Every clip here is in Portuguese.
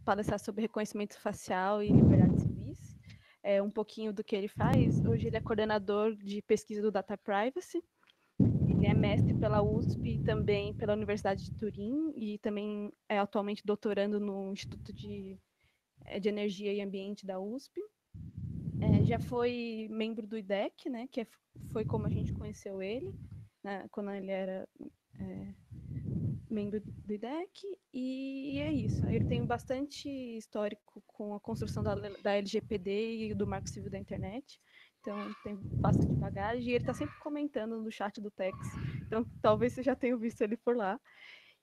palestrar sobre reconhecimento facial e liberdades civis. Um pouquinho do que ele faz. Hoje ele é coordenador de pesquisa do Data Privacy. Ele é mestre pela USP e também pela Universidade de Turim e também é atualmente doutorando no Instituto de Energia e Ambiente da USP. Já foi membro do IDEC, né, que foi como a gente conheceu ele, né, quando ele era membro do IDEC, e é isso. Ele tem bastante histórico com a construção da LGPD e do Marco Civil da Internet, então tem bastante bagagem, e ele está sempre comentando no chat do Tex, então talvez você já tenha visto ele por lá,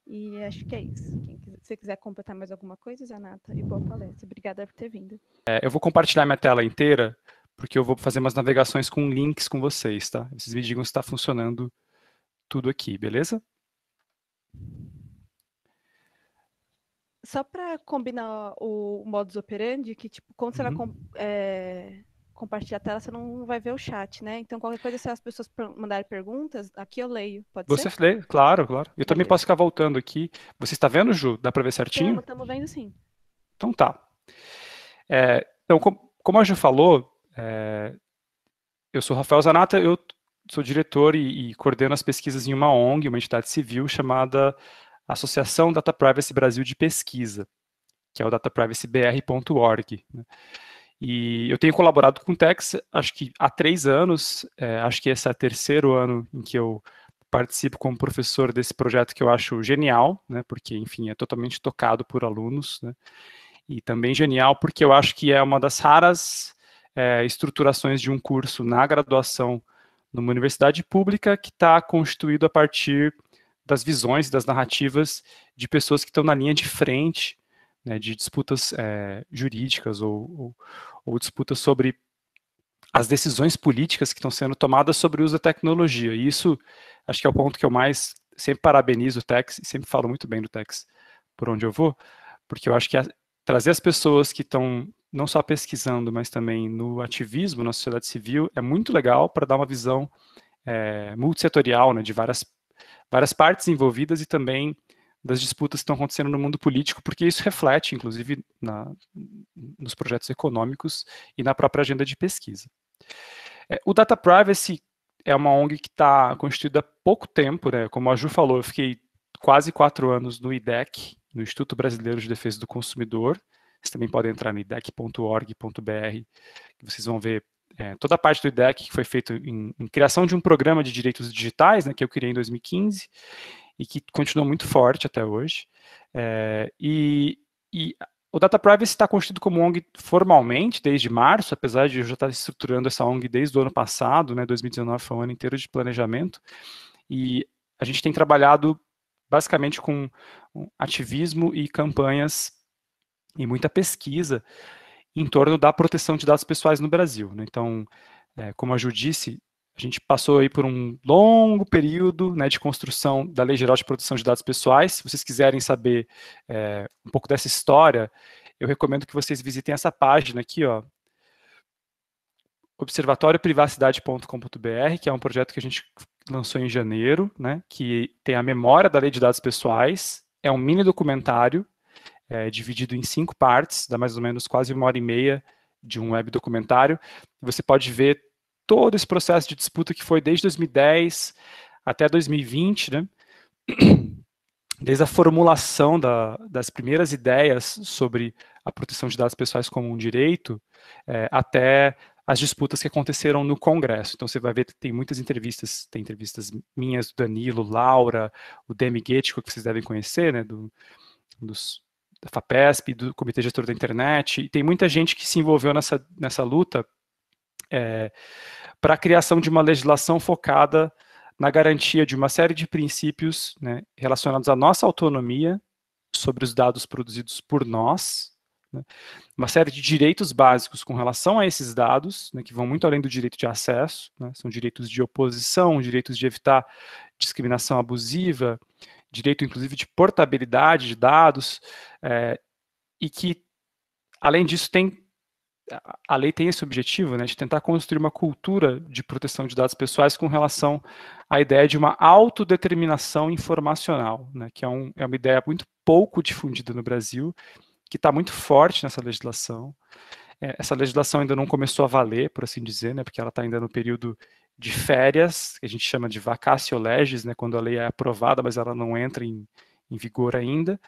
e acho que é isso. Se você quiser completar mais alguma coisa, Zanata, e boa palestra. Obrigada por ter vindo. Eu vou compartilhar minha tela inteira, porque eu vou fazer umas navegações com links com vocês, tá? Vocês me digam se está funcionando tudo aqui, beleza? Só para combinar o modus operandi, que tipo, quando você vai compartilhar a tela, você não vai ver o chat, né? Então, qualquer coisa, se as pessoas mandarem perguntas, aqui eu leio, pode ser? Você lê? Claro, claro. Eu também Beleza. posso ficar voltando aqui. Você está vendo, Ju? Dá para ver certinho? Estamos vendo sim. Então tá. Então, como a Ju falou, eu sou Rafael Zanata, eu sou diretor e coordeno as pesquisas em uma ONG, uma entidade civil chamada Associação Data Privacy Brasil de Pesquisa, que é o dataprivacybr.org. Né? E eu tenho colaborado com o Tex, acho que há 3 anos, acho que esse é o 3º ano em que eu participo como professor desse projeto que eu acho genial, né, porque, enfim, é totalmente tocado por alunos, né, e também genial porque eu acho que é uma das raras estruturações de um curso na graduação numa universidade pública que está constituído a partir das visões e das narrativas de pessoas que estão na linha de frente, né, de disputas jurídicas ou disputas sobre as decisões políticas que estão sendo tomadas sobre o uso da tecnologia. E isso, acho que é o ponto que eu mais sempre parabenizo o Tex, e sempre falo muito bem do Tex por onde eu vou, porque eu acho que trazer as pessoas que estão não só pesquisando, mas também no ativismo, na sociedade civil, é muito legal para dar uma visão multissetorial, né, de várias partes envolvidas e também das disputas que estão acontecendo no mundo político, porque isso reflete, inclusive, nos projetos econômicos e na própria agenda de pesquisa. O Data Privacy é uma ONG que está constituída há pouco tempo, né? Como a Ju falou, eu fiquei quase 4 anos no IDEC, no Instituto Brasileiro de Defesa do Consumidor. Vocês também podem entrar no idec.org.br, que vocês vão ver toda a parte do IDEC que foi feita em criação de um programa de direitos digitais, né, que eu criei em 2015, e que continua muito forte até hoje. E o Data Privacy está constituído como ONG formalmente desde março, apesar de eu já estar estruturando essa ONG desde o ano passado, né, 2019 foi um ano inteiro de planejamento, e a gente tem trabalhado basicamente com ativismo e campanhas e muita pesquisa em torno da proteção de dados pessoais no Brasil. Né? Então, como a Ju disse, a gente passou aí por um longo período, né, de construção da Lei Geral de Proteção de Dados Pessoais. Se vocês quiserem saber um pouco dessa história, eu recomendo que vocês visitem essa página aqui, ó, observatorioprivacidade.com.br, que é um projeto que a gente lançou em janeiro, né, que tem a memória da Lei de Dados Pessoais, é um mini documentário, dividido em 5 partes, dá mais ou menos quase 1h30 de um web documentário. Você pode ver todo esse processo de disputa que foi desde 2010 até 2020, né? Desde a formulação das primeiras ideias sobre a proteção de dados pessoais como um direito, até as disputas que aconteceram no Congresso. Então você vai ver que tem muitas entrevistas, tem entrevistas minhas, do Danilo, Laura, o Demi Guettico, que vocês devem conhecer, né, da FAPESP, do Comitê Gestor da Internet, e tem muita gente que se envolveu nessa luta para a criação de uma legislação focada na garantia de uma série de princípios, né, relacionados à nossa autonomia sobre os dados produzidos por nós, né, uma série de direitos básicos com relação a esses dados, né, que vão muito além do direito de acesso, né, são direitos de oposição, direitos de evitar discriminação abusiva, direito inclusive de portabilidade de dados, e que, além disso, a lei tem esse objetivo, né, de tentar construir uma cultura de proteção de dados pessoais com relação à ideia de uma autodeterminação informacional, né, que é uma ideia muito pouco difundida no Brasil que está muito forte nessa legislação. Essa legislação ainda não começou a valer, por assim dizer, né, porque ela está ainda no período de férias, que a gente chama de vacatio legis, né, quando a lei é aprovada, mas ela não entra em vigor ainda.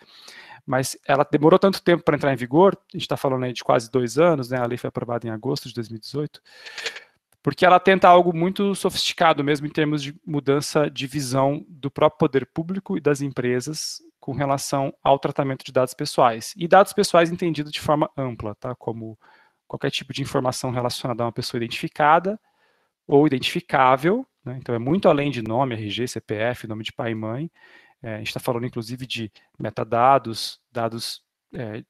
Mas ela demorou tanto tempo para entrar em vigor, a gente está falando aí de quase 2 anos, né, a lei foi aprovada em agosto de 2018, porque ela tenta algo muito sofisticado mesmo em termos de mudança de visão do próprio poder público e das empresas com relação ao tratamento de dados pessoais. E dados pessoais entendido de forma ampla, tá? Como qualquer tipo de informação relacionada a uma pessoa identificada ou identificável, né? Então é muito além de nome, RG, CPF, nome de pai e mãe. A gente está falando inclusive de metadados, dados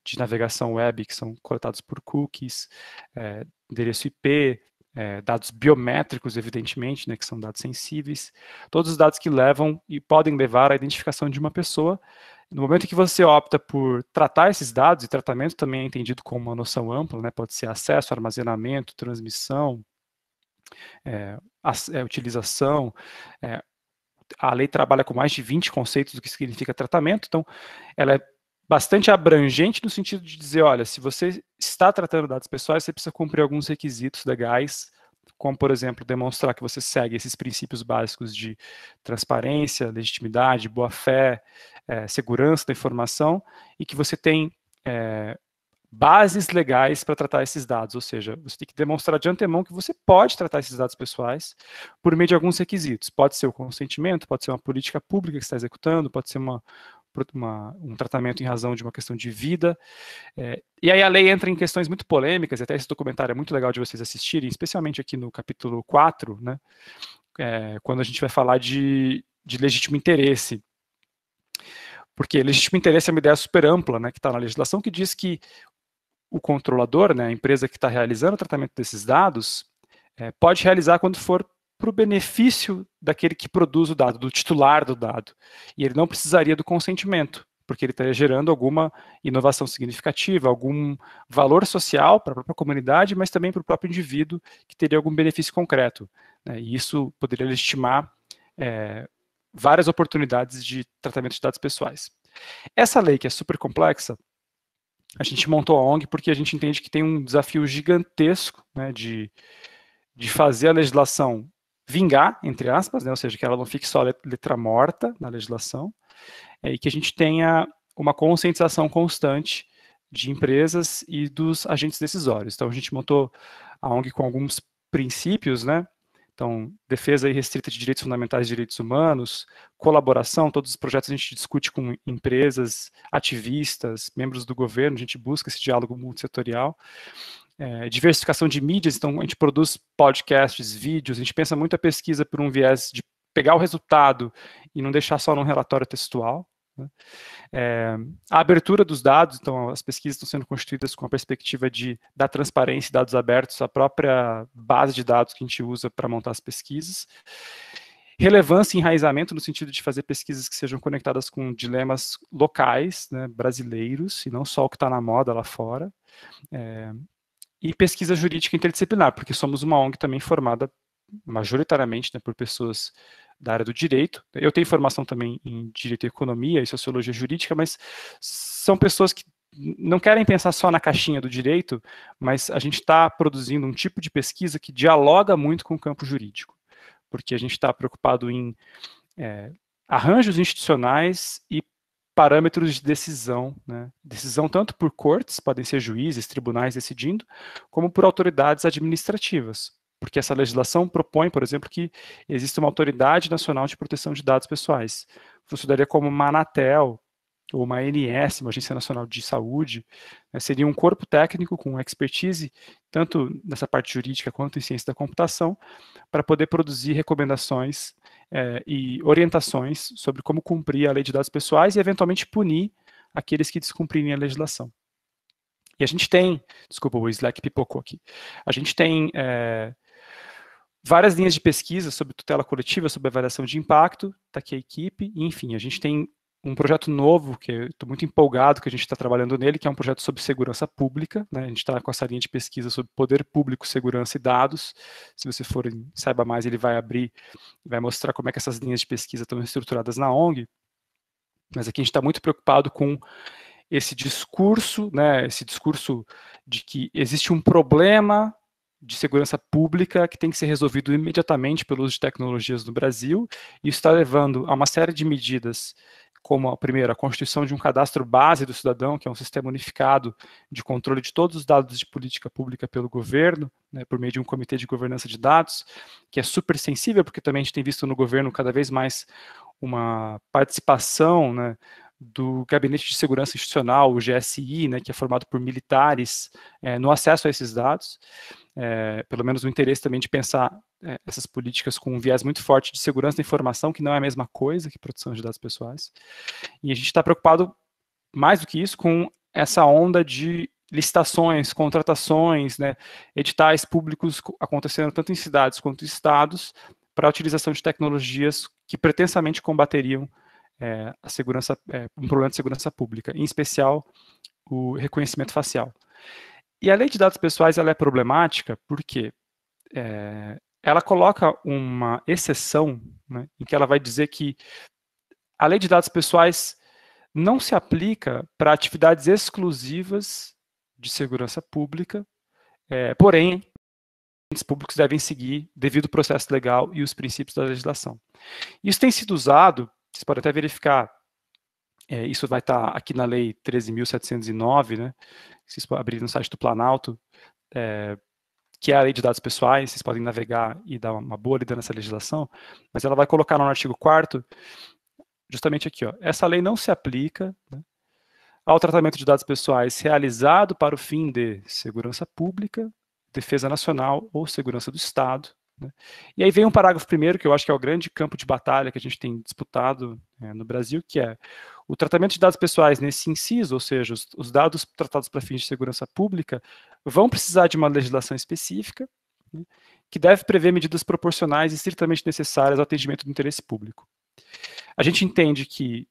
de navegação web que são coletados por cookies, endereço IP, dados biométricos, evidentemente, né, que são dados sensíveis, todos os dados que levam e podem levar à identificação de uma pessoa. No momento em que você opta por tratar esses dados, e tratamento também é entendido como uma noção ampla, né, pode ser acesso, armazenamento, transmissão, utilização, a lei trabalha com mais de 20 conceitos do que significa tratamento, então ela é bastante abrangente no sentido de dizer, olha, se você está tratando dados pessoais, você precisa cumprir alguns requisitos legais, como, por exemplo, demonstrar que você segue esses princípios básicos de transparência, legitimidade, boa-fé, segurança da informação, e que você tem bases legais para tratar esses dados, ou seja, você tem que demonstrar de antemão que você pode tratar esses dados pessoais por meio de alguns requisitos. Pode ser o consentimento, pode ser uma política pública que você está executando, pode ser um tratamento em razão de uma questão de vida. E aí a lei entra em questões muito polêmicas, e até esse documentário é muito legal de vocês assistirem, especialmente aqui no capítulo 4, né, quando a gente vai falar de legítimo interesse. Porque legítimo interesse é uma ideia super ampla, né, que está na legislação, que diz que o controlador, né, a empresa que está realizando o tratamento desses dados, pode realizar quando for para o benefício daquele que produz o dado, do titular do dado. E ele não precisaria do consentimento, porque ele estaria gerando alguma inovação significativa, algum valor social para a própria comunidade, mas também para o próprio indivíduo que teria algum benefício concreto, né, e isso poderia legitimar várias oportunidades de tratamento de dados pessoais. Essa lei, que é super complexa, a gente montou a ONG porque a gente entende que tem um desafio gigantesco, né, de fazer a legislação vingar, entre aspas, né, ou seja, que ela não fique só letra morta na legislação, e que a gente tenha uma conscientização constante de empresas e dos agentes decisórios. Então a gente montou a ONG com alguns princípios, né? Então, defesa irrestrita de direitos fundamentais e direitos humanos, colaboração, todos os projetos a gente discute com empresas, ativistas, membros do governo, a gente busca esse diálogo multissetorial. Diversificação de mídias, então a gente produz podcasts, vídeos, a gente pensa muito a pesquisa por um viés de pegar o resultado e não deixar só num relatório textual, né? A abertura dos dados, então as pesquisas estão sendo constituídas com a perspectiva da transparência e dados abertos, a própria base de dados que a gente usa para montar as pesquisas. Relevância e enraizamento no sentido de fazer pesquisas que sejam conectadas com dilemas locais, né, brasileiros, e não só o que está na moda lá fora. E pesquisa jurídica interdisciplinar, porque somos uma ONG também formada majoritariamente, né, por pessoas da área do direito. Eu tenho formação também em direito e economia e sociologia jurídica, mas são pessoas que não querem pensar só na caixinha do direito, mas a gente está produzindo um tipo de pesquisa que dialoga muito com o campo jurídico, porque a gente está preocupado em arranjos institucionais e parâmetros de decisão, né? Decisão tanto por cortes, podem ser juízes, tribunais decidindo, como por autoridades administrativas. Porque essa legislação propõe, por exemplo, que exista uma autoridade nacional de proteção de dados pessoais. Funcionaria como uma Anatel, ou uma ANS, uma Agência Nacional de Saúde, né, seria um corpo técnico com expertise, tanto nessa parte jurídica quanto em ciência da computação, para poder produzir recomendações e orientações sobre como cumprir a lei de dados pessoais e, eventualmente, punir aqueles que descumprirem a legislação. E a gente tem, desculpa, o Slack pipocou aqui, a gente tem várias linhas de pesquisa sobre tutela coletiva, sobre avaliação de impacto, está aqui a equipe, e, enfim, a gente tem um projeto novo, que eu estou muito empolgado que a gente está trabalhando nele, que é um projeto sobre segurança pública, né? A gente está com essa linha de pesquisa sobre poder público, segurança e dados. Se você for saiba mais, ele vai abrir, vai mostrar como é que essas linhas de pesquisa estão estruturadas na ONG, mas aqui a gente está muito preocupado com esse discurso, né, esse discurso de que existe um problema de segurança pública que tem que ser resolvido imediatamente pelo uso de tecnologias no Brasil, e isso está levando a uma série de medidas, como, primeiro, a constituição de um cadastro base do cidadão, que é um sistema unificado de controle de todos os dados de política pública pelo governo, né, por meio de um comitê de governança de dados, que é super sensível, porque também a gente tem visto no governo cada vez mais uma participação, né, do Gabinete de Segurança Institucional, o GSI, né, que é formado por militares, no acesso a esses dados, pelo menos o interesse também de pensar essas políticas com um viés muito forte de segurança da informação, que não é a mesma coisa que proteção de dados pessoais. E a gente está preocupado, mais do que isso, com essa onda de licitações, contratações, né, editais públicos acontecendo tanto em cidades quanto em estados, para a utilização de tecnologias que pretensamente combateriam a segurança, um problema de segurança pública, em especial o reconhecimento facial. E a lei de dados pessoais ela é problemática porque ela coloca uma exceção, né, em que ela vai dizer que a lei de dados pessoais não se aplica para atividades exclusivas de segurança pública, porém, os públicos devem seguir devido ao processo legal e os princípios da legislação. Isso tem sido usado, vocês podem até verificar, isso vai estar aqui na lei 13.709, né, vocês podem abrir no site do Planalto, que é a lei de dados pessoais, vocês podem navegar e dar uma boa lida nessa legislação, mas ela vai colocar no artigo 4º, justamente aqui, ó, essa lei não se aplica, né, ao tratamento de dados pessoais realizado para o fim de segurança pública, defesa nacional ou segurança do Estado, né? E aí vem um parágrafo primeiro, que eu acho que é o grande campo de batalha que a gente tem disputado no Brasil, que é o tratamento de dados pessoais nesse inciso, ou seja, os dados tratados para fins de segurança pública vão precisar de uma legislação específica, né, que deve prever medidas proporcionais e estritamente necessárias ao atendimento do interesse público. A gente entende que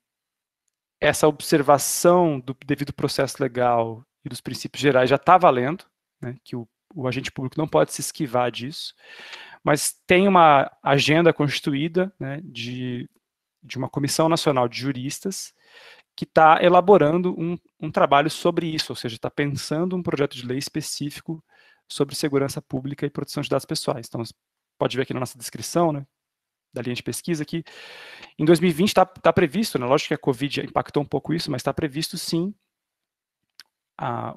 essa observação do devido processo legal e dos princípios gerais já está valendo, né, que o agente público não pode se esquivar disso, mas tem uma agenda constituída, né, de uma Comissão Nacional de Juristas que está elaborando um trabalho sobre isso, ou seja, está pensando um projeto de lei específico sobre segurança pública e proteção de dados pessoais. Então, você pode ver aqui na nossa descrição, né, da linha de pesquisa, que em 2020 está previsto, né, lógico que a Covid impactou um pouco isso, mas está previsto sim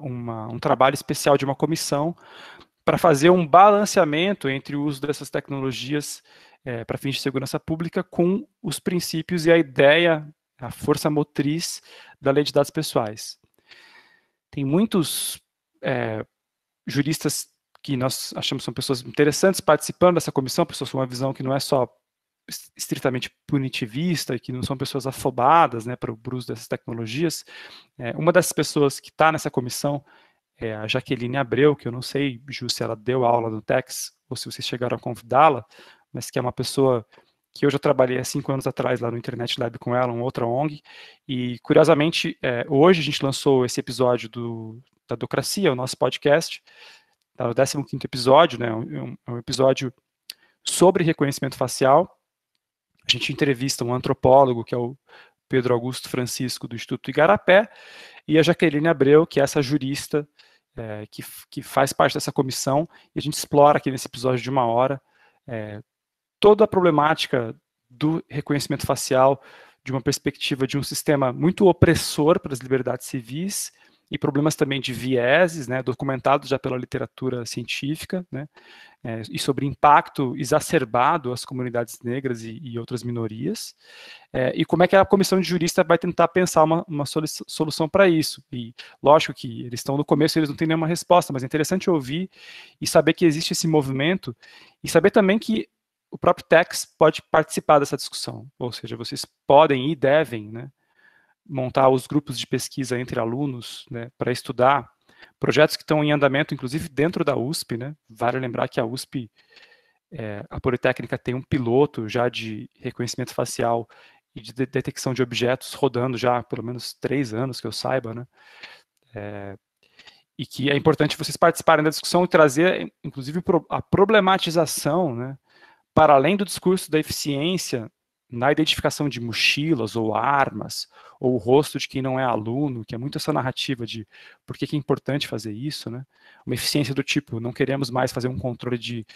um trabalho especial de uma comissão para fazer um balanceamento entre o uso dessas tecnologias para fins de segurança pública com os princípios e a ideia, a força motriz da lei de dados pessoais. Tem muitos juristas que nós achamos que são pessoas interessantes participando dessa comissão, pessoas com uma visão que não é só estritamente punitivista e que não são pessoas afobadas, né, para o uso dessas tecnologias. Uma dessas pessoas que está nessa comissão é a Jaqueline Abreu, que eu não sei, Ju, se ela deu aula no TEX ou se vocês chegaram a convidá-la, mas que é uma pessoa que eu já trabalhei há 5 anos atrás lá no Internet Lab com ela, uma outra ONG, e curiosamente, hoje a gente lançou esse episódio da Docracia, o nosso podcast, tá, o 15º episódio, né, um episódio sobre reconhecimento facial. A gente entrevista um antropólogo, que é o Pedro Augusto Francisco, do Instituto Igarapé, e a Jaqueline Abreu, que é essa jurista que faz parte dessa comissão, e a gente explora aqui nesse episódio de 1 hora toda a problemática do reconhecimento facial de uma perspectiva de um sistema muito opressor para as liberdades civis e problemas também de vieses, né, documentados já pela literatura científica, né, e sobre impacto exacerbado às comunidades negras e outras minorias, e como é que a comissão de jurista vai tentar pensar uma solução para isso. E lógico que eles estão no começo, eles não têm nenhuma resposta, mas é interessante ouvir e saber que existe esse movimento, e saber também que o próprio TEX pode participar dessa discussão, ou seja, vocês podem e devem, né, montar os grupos de pesquisa entre alunos, né, para estudar projetos que estão em andamento, inclusive dentro da USP, né? Vale lembrar que a USP, a Politécnica, tem um piloto já de reconhecimento facial e de detecção de objetos rodando já há pelo menos 3 anos, que eu saiba, né? E que é importante vocês participarem da discussão e trazer, inclusive, a problematização, né, para além do discurso da eficiência na identificação de mochilas ou armas, ou o rosto de quem não é aluno, que é muito essa narrativa de por que é importante fazer isso, né? Uma eficiência do tipo, não queremos mais fazer um controle de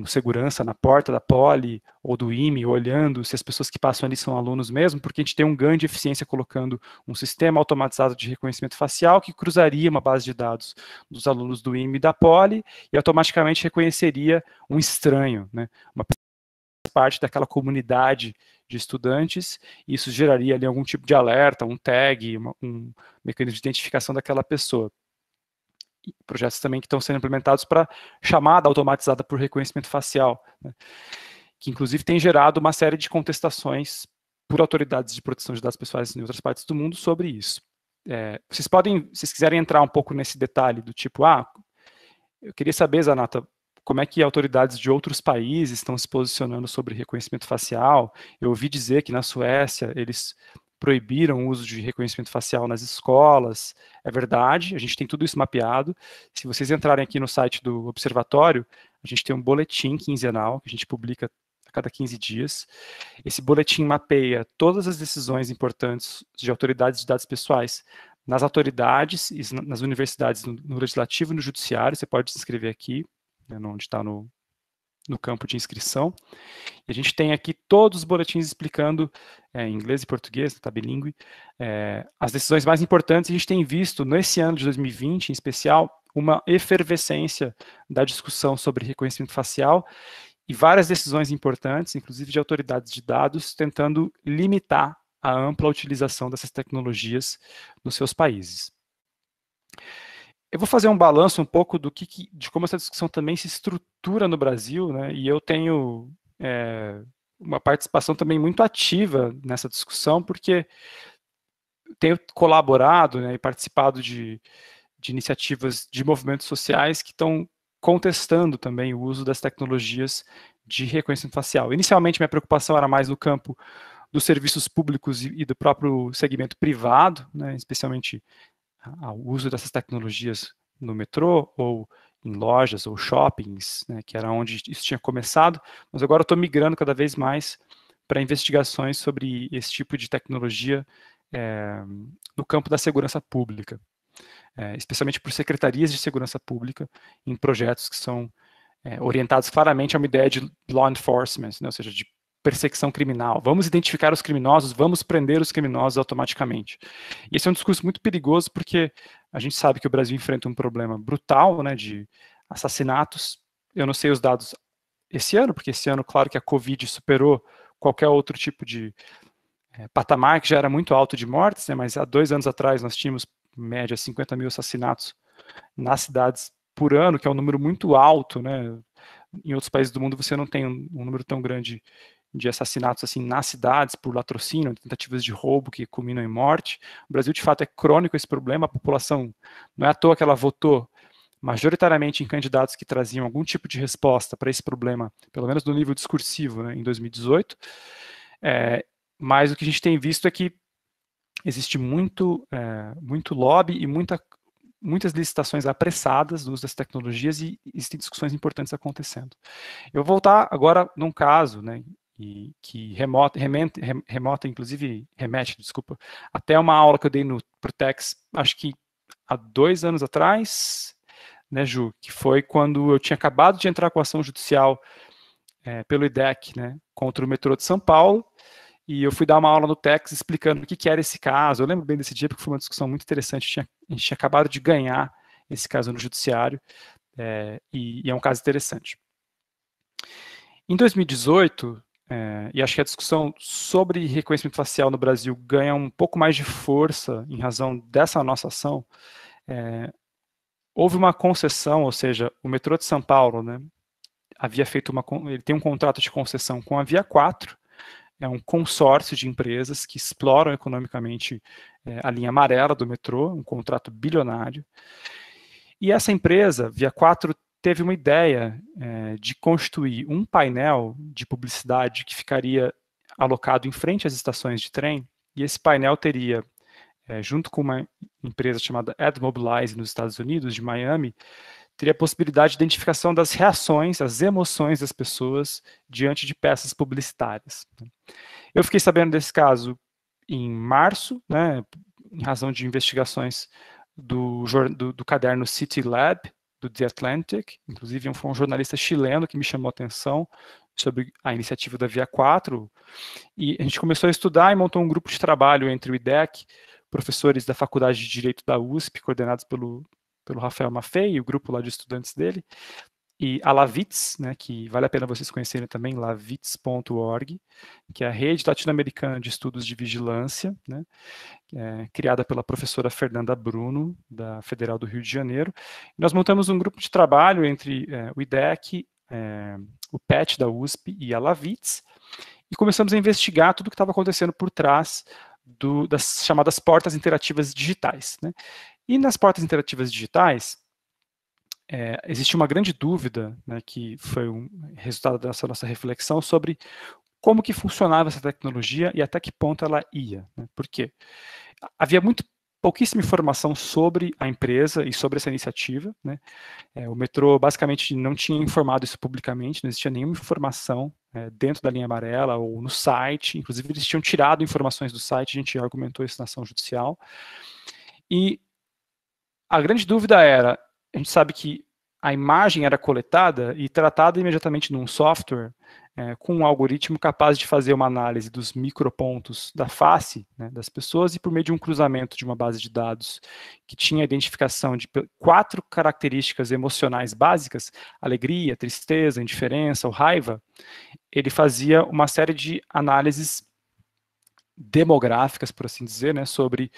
segurança na porta da Poli ou do IME, olhando se as pessoas que passam ali são alunos mesmo, porque a gente tem um ganho de eficiência colocando um sistema automatizado de reconhecimento facial que cruzaria uma base de dados dos alunos do IME e da Poli e automaticamente reconheceria um estranho, né? Uma parte daquela comunidade de estudantes, e isso geraria ali algum tipo de alerta, um tag, um mecanismo de identificação daquela pessoa. E projetos também que estão sendo implementados para chamada automatizada por reconhecimento facial, né, que inclusive tem gerado uma série de contestações por autoridades de proteção de dados pessoais em outras partes do mundo sobre isso. Se vocês quiserem entrar um pouco nesse detalhe do tipo, eu queria saber, Zanata, como é que autoridades de outros países estão se posicionando sobre reconhecimento facial. Eu ouvi dizer que na Suécia eles proibiram o uso de reconhecimento facial nas escolas. É verdade, a gente tem tudo isso mapeado. Se vocês entrarem aqui no site do Observatório, a gente tem um boletim quinzenal que a gente publica a cada 15 dias. Esse boletim mapeia todas as decisões importantes de autoridades de dados pessoais nas autoridades e nas universidades, no legislativo e no judiciário. Você pode se inscrever aqui, né, onde está no campo de inscrição. E a gente tem aqui todos os boletins explicando, em inglês e português, está bilíngue, as decisões mais importantes. A gente tem visto, nesse ano de 2020, em especial, uma efervescência da discussão sobre reconhecimento facial e várias decisões importantes, inclusive de autoridades de dados, tentando limitar a ampla utilização dessas tecnologias nos seus países. Eu vou fazer um balanço um pouco de como essa discussão também se estrutura no Brasil, né? E eu tenho uma participação também muito ativa nessa discussão, porque tenho colaborado, né, e participado de iniciativas de movimentos sociais que estão contestando também o uso das tecnologias de reconhecimento facial. Inicialmente, minha preocupação era mais no campo dos serviços públicos e do próprio segmento privado, né, especialmente o uso dessas tecnologias no metrô ou em lojas ou shoppings, né, que era onde isso tinha começado, mas agora eu estou migrando cada vez mais para investigações sobre esse tipo de tecnologia no campo da segurança pública, especialmente por secretarias de segurança pública em projetos que são orientados claramente a uma ideia de law enforcement, né, ou seja, de perseguição criminal. Vamos identificar os criminosos, vamos prender os criminosos automaticamente. E esse é um discurso muito perigoso porque a gente sabe que o Brasil enfrenta um problema brutal, né, de assassinatos. Eu não sei os dados esse ano, porque esse ano, claro que a Covid superou qualquer outro tipo de patamar que já era muito alto de mortes, né, mas há 2 anos atrás nós tínhamos, em média, 50 mil assassinatos nas cidades por ano, que é um número muito alto, né? Em outros países do mundo você não tem um número tão grande de assassinatos assim nas cidades por latrocínio, tentativas de roubo que culminam em morte. O Brasil, de fato, é crônico esse problema. A população, não é à toa que ela votou majoritariamente em candidatos que traziam algum tipo de resposta para esse problema, pelo menos no nível discursivo, né, em 2018. Mas o que a gente tem visto é que existe muito lobby e muitas licitações apressadas do uso das tecnologias e existem discussões importantes acontecendo. Eu vou voltar agora num caso, né, que remete, até uma aula que eu dei no Protex, acho que há 2 anos atrás, né, Ju, que foi quando eu tinha acabado de entrar com a ação judicial pelo IDEC, né, contra o metrô de São Paulo, e eu fui dar uma aula no Tex explicando o que era esse caso. Eu lembro bem desse dia porque foi uma discussão muito interessante. A gente tinha acabado de ganhar esse caso no judiciário, e é um caso interessante. Em 2018, e acho que a discussão sobre reconhecimento facial no Brasil ganha um pouco mais de força em razão dessa nossa ação, houve uma concessão, ou seja, o metrô de São Paulo, né, ele tem um contrato de concessão com a Via 4, é um consórcio de empresas que exploram economicamente a linha amarela do metrô, um contrato bilionário. E essa empresa, Via 4, teve uma ideia de constituir um painel de publicidade que ficaria alocado em frente às estações de trem, e esse painel teria, junto com uma empresa chamada AdMobilize nos Estados Unidos, de Miami, teria a possibilidade de identificação das reações, as emoções das pessoas diante de peças publicitárias. Eu fiquei sabendo desse caso em março, né, em razão de investigações do caderno City Lab, do The Atlantic, inclusive foi um jornalista chileno que me chamou a atenção sobre a iniciativa da Via 4, e a gente começou a estudar e montou um grupo de trabalho entre o IDEC, professores da Faculdade de Direito da USP, coordenados pelo Rafael Maffei, e o grupo lá de estudantes dele, e a Lavitz, né, que vale a pena vocês conhecerem também, lavitz.org, que é a rede latino-americana de estudos de vigilância, né, criada pela professora Fernanda Bruno, da Federal do Rio de Janeiro. E nós montamos um grupo de trabalho entre o IDEC, o PET da USP e a Lavitz, e começamos a investigar tudo o que estava acontecendo por trás das chamadas portas interativas digitais, né. E nas portas interativas digitais, existe uma grande dúvida, né, que foi um resultado dessa nossa reflexão sobre como que funcionava essa tecnologia e até que ponto ela ia. Né? Por quê? Havia pouquíssima informação sobre a empresa e sobre essa iniciativa. Né? O metrô basicamente não tinha informado isso publicamente, não existia nenhuma informação dentro da linha amarela ou no site, inclusive eles tinham tirado informações do site, a gente argumentou isso na ação judicial. E a grande dúvida era, a gente sabe que a imagem era coletada e tratada imediatamente num software com um algoritmo capaz de fazer uma análise dos micropontos da face, né, das pessoas, e por meio de um cruzamento de uma base de dados que tinha a identificação de 4 características emocionais básicas, alegria, tristeza, indiferença ou raiva, ele fazia uma série de análises demográficas, por assim dizer, né, sobre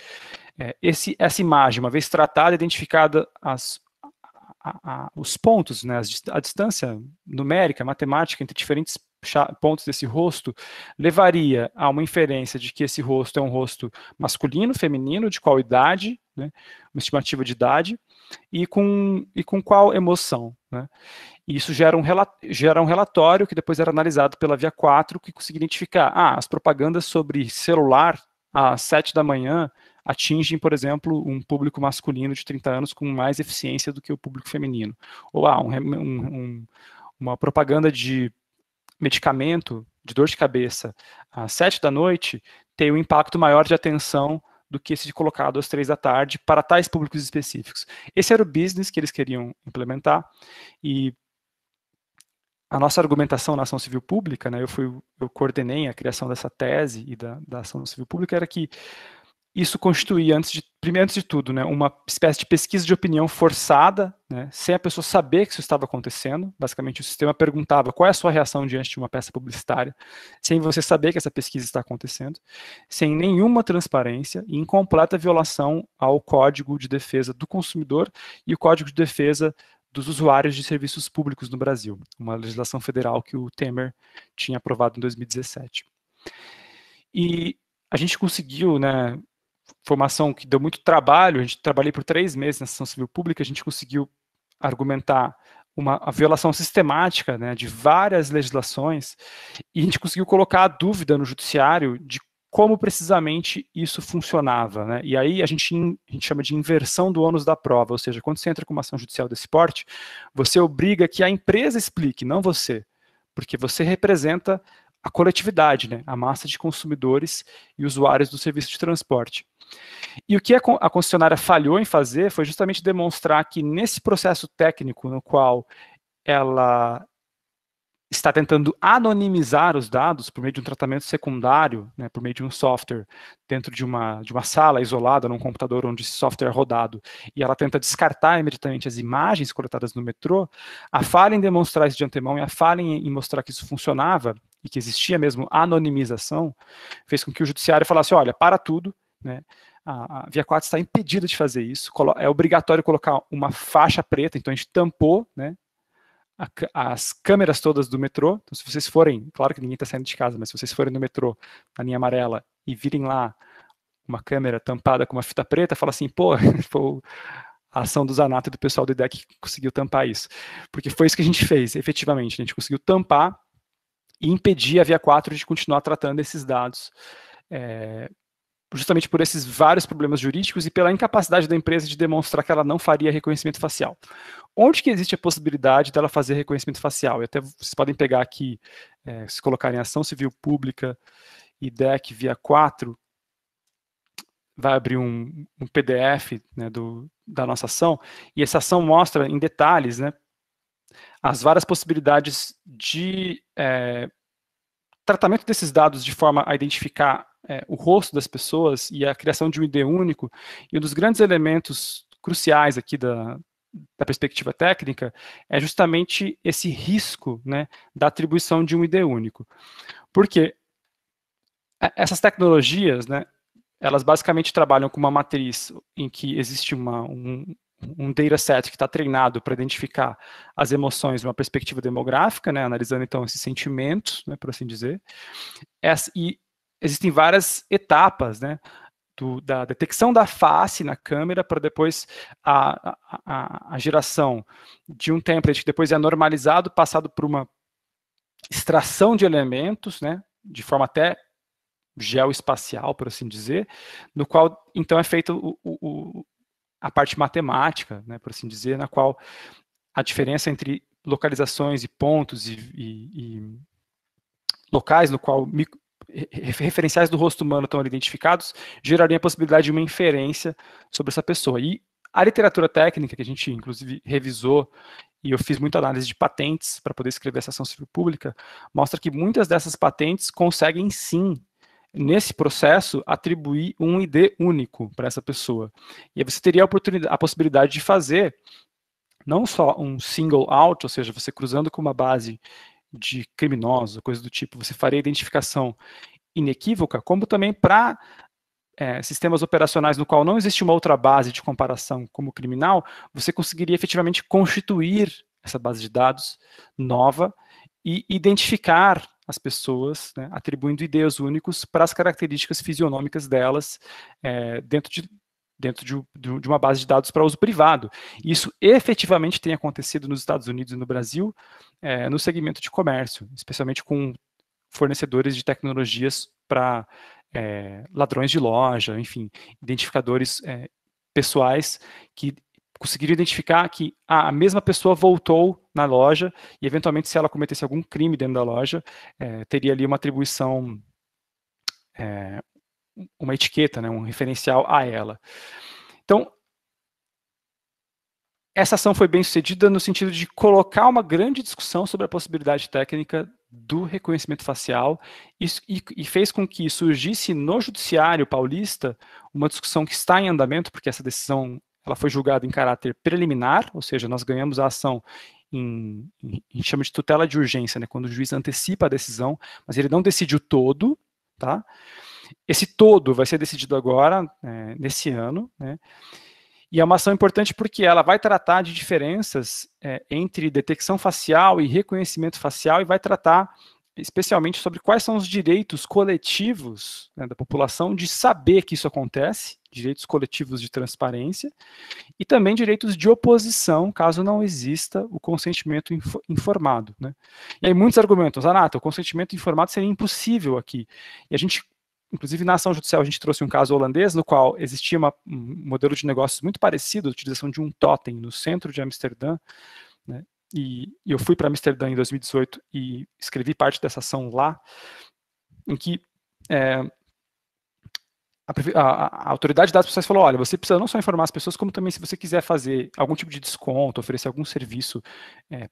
essa imagem, uma vez tratada, identificada os pontos, né, a distância numérica, matemática entre diferentes pontos desse rosto, levaria a uma inferência de que esse rosto é um rosto masculino, feminino, de qual idade, né, uma estimativa de idade, e com qual emoção. Né. E isso gera um relatório que depois era analisado pela Via 4, que conseguia identificar, as propagandas sobre celular às 7 da manhã atingem, por exemplo, um público masculino de 30 anos com mais eficiência do que o público feminino. Ou uma propaganda de medicamento de dor de cabeça às 7 da noite tem um impacto maior de atenção do que esse colocado às 3 da tarde para tais públicos específicos. Esse era o business que eles queriam implementar, e a nossa argumentação na ação civil pública, né, eu coordenei a criação dessa tese e da ação civil pública, era que isso constituía, antes de tudo, né, uma espécie de pesquisa de opinião forçada, né, sem a pessoa saber que isso estava acontecendo. Basicamente, o sistema perguntava qual é a sua reação diante de uma peça publicitária, sem você saber que essa pesquisa está acontecendo, sem nenhuma transparência e em completa violação ao Código de Defesa do Consumidor e o Código de Defesa dos Usuários de Serviços Públicos no Brasil, uma legislação federal que o Temer tinha aprovado em 2017. E a gente conseguiu, né, formação que deu muito trabalho, a gente trabalhei por 3 meses na ação civil pública, a gente conseguiu argumentar a violação sistemática, né, de várias legislações, e a gente conseguiu colocar a dúvida no judiciário de como precisamente isso funcionava. Né? E aí a gente chama de inversão do ônus da prova, ou seja, quando você entra com uma ação judicial desse porte, você obriga que a empresa explique, não você, porque você representa a coletividade, né, a massa de consumidores e usuários do serviço de transporte. E o que a concessionária falhou em fazer foi justamente demonstrar que nesse processo técnico no qual ela está tentando anonimizar os dados por meio de um tratamento secundário, né, por meio de um software dentro de uma sala isolada, num computador onde esse software é rodado, e ela tenta descartar imediatamente as imagens coletadas no metrô, a falha em demonstrar isso de antemão e a falha em mostrar que isso funcionava e que existia mesmo anonimização, fez com que o judiciário falasse, olha, para tudo, né, a Via 4 está impedida de fazer isso, é obrigatório colocar uma faixa preta, então a gente tampou, né, as câmeras todas do metrô. Então, se vocês forem, claro que ninguém está saindo de casa, mas se vocês forem no metrô, na linha amarela, e virem lá uma câmera tampada com uma fita preta, fala assim, pô, foi a ação do Zanata e do pessoal do IDEC que conseguiu tampar isso. Porque foi isso que a gente fez, efetivamente. A gente conseguiu tampar e impedir a Via 4 de continuar tratando esses dados justamente por esses vários problemas jurídicos e pela incapacidade da empresa de demonstrar que ela não faria reconhecimento facial. Onde que existe a possibilidade dela fazer reconhecimento facial? E até vocês podem pegar aqui, se colocarem ação civil pública, IDEC via 4, vai abrir um PDF, né, da nossa ação, e essa ação mostra em detalhes, né, as várias possibilidades de tratamento desses dados de forma a identificar o rosto das pessoas e a criação de um ID único. E um dos grandes elementos cruciais aqui da perspectiva técnica é justamente esse risco, né, da atribuição de um ID único. Porque essas tecnologias, né, elas basicamente trabalham com uma matriz em que existe um dataset que está treinado para identificar as emoções de uma perspectiva demográfica, né, analisando então esses sentimentos, né, por assim dizer. E existem várias etapas, né, da detecção da face na câmera para depois a geração de um template que depois é normalizado, passado por uma extração de elementos, né, de forma até geoespacial, por assim dizer, no qual então é feita a parte matemática, né, por assim dizer, na qual a diferença entre localizações e pontos e locais no qual referenciais do rosto humano estão ali identificados, geraria a possibilidade de uma inferência sobre essa pessoa. E a literatura técnica, que a gente inclusive revisou, e eu fiz muita análise de patentes para poder escrever essa ação civil pública, mostra que muitas dessas patentes conseguem sim, nesse processo, atribuir um ID único para essa pessoa. E aí você teria a possibilidade de fazer não só um single out, ou seja, você cruzando com uma base de criminosos, coisa do tipo, você faria identificação inequívoca, como também para sistemas operacionais no qual não existe uma outra base de comparação como criminal, você conseguiria efetivamente constituir essa base de dados nova e identificar as pessoas, né, atribuindo IDs únicos para as características fisionômicas delas dentro de uma base de dados para uso privado. Isso efetivamente tem acontecido nos Estados Unidos e no Brasil, no segmento de comércio, especialmente com fornecedores de tecnologias para ladrões de loja, enfim, identificadores pessoais que conseguiram identificar que a mesma pessoa voltou na loja e, eventualmente, se ela cometesse algum crime dentro da loja, teria ali uma atribuição, uma etiqueta, né, um referencial a ela. Então, essa ação foi bem sucedida no sentido de colocar uma grande discussão sobre a possibilidade técnica do reconhecimento facial e fez com que surgisse no judiciário paulista uma discussão que está em andamento, porque essa decisão ela foi julgada em caráter preliminar, ou seja, nós ganhamos a ação a gente chama de tutela de urgência, né, quando o juiz antecipa a decisão, mas ele não decide o todo, tá? Esse todo vai ser decidido agora, nesse ano, né? E é uma ação importante porque ela vai tratar de diferenças entre detecção facial e reconhecimento facial e vai tratar especialmente sobre quais são os direitos coletivos, né, da população de saber que isso acontece, direitos coletivos de transparência, e também direitos de oposição, caso não exista o consentimento informado, né? E aí muitos argumentam, Zanata, o consentimento informado seria impossível aqui. E a gente, inclusive na ação judicial, a gente trouxe um caso holandês, no qual existia um modelo de negócios muito parecido, a utilização de um totem no centro de Amsterdã, né? E eu fui para Amsterdã em 2018 e escrevi parte dessa ação lá, em que a autoridade das pessoas falou, olha, você precisa não só informar as pessoas, como também se você quiser fazer algum tipo de desconto, oferecer algum serviço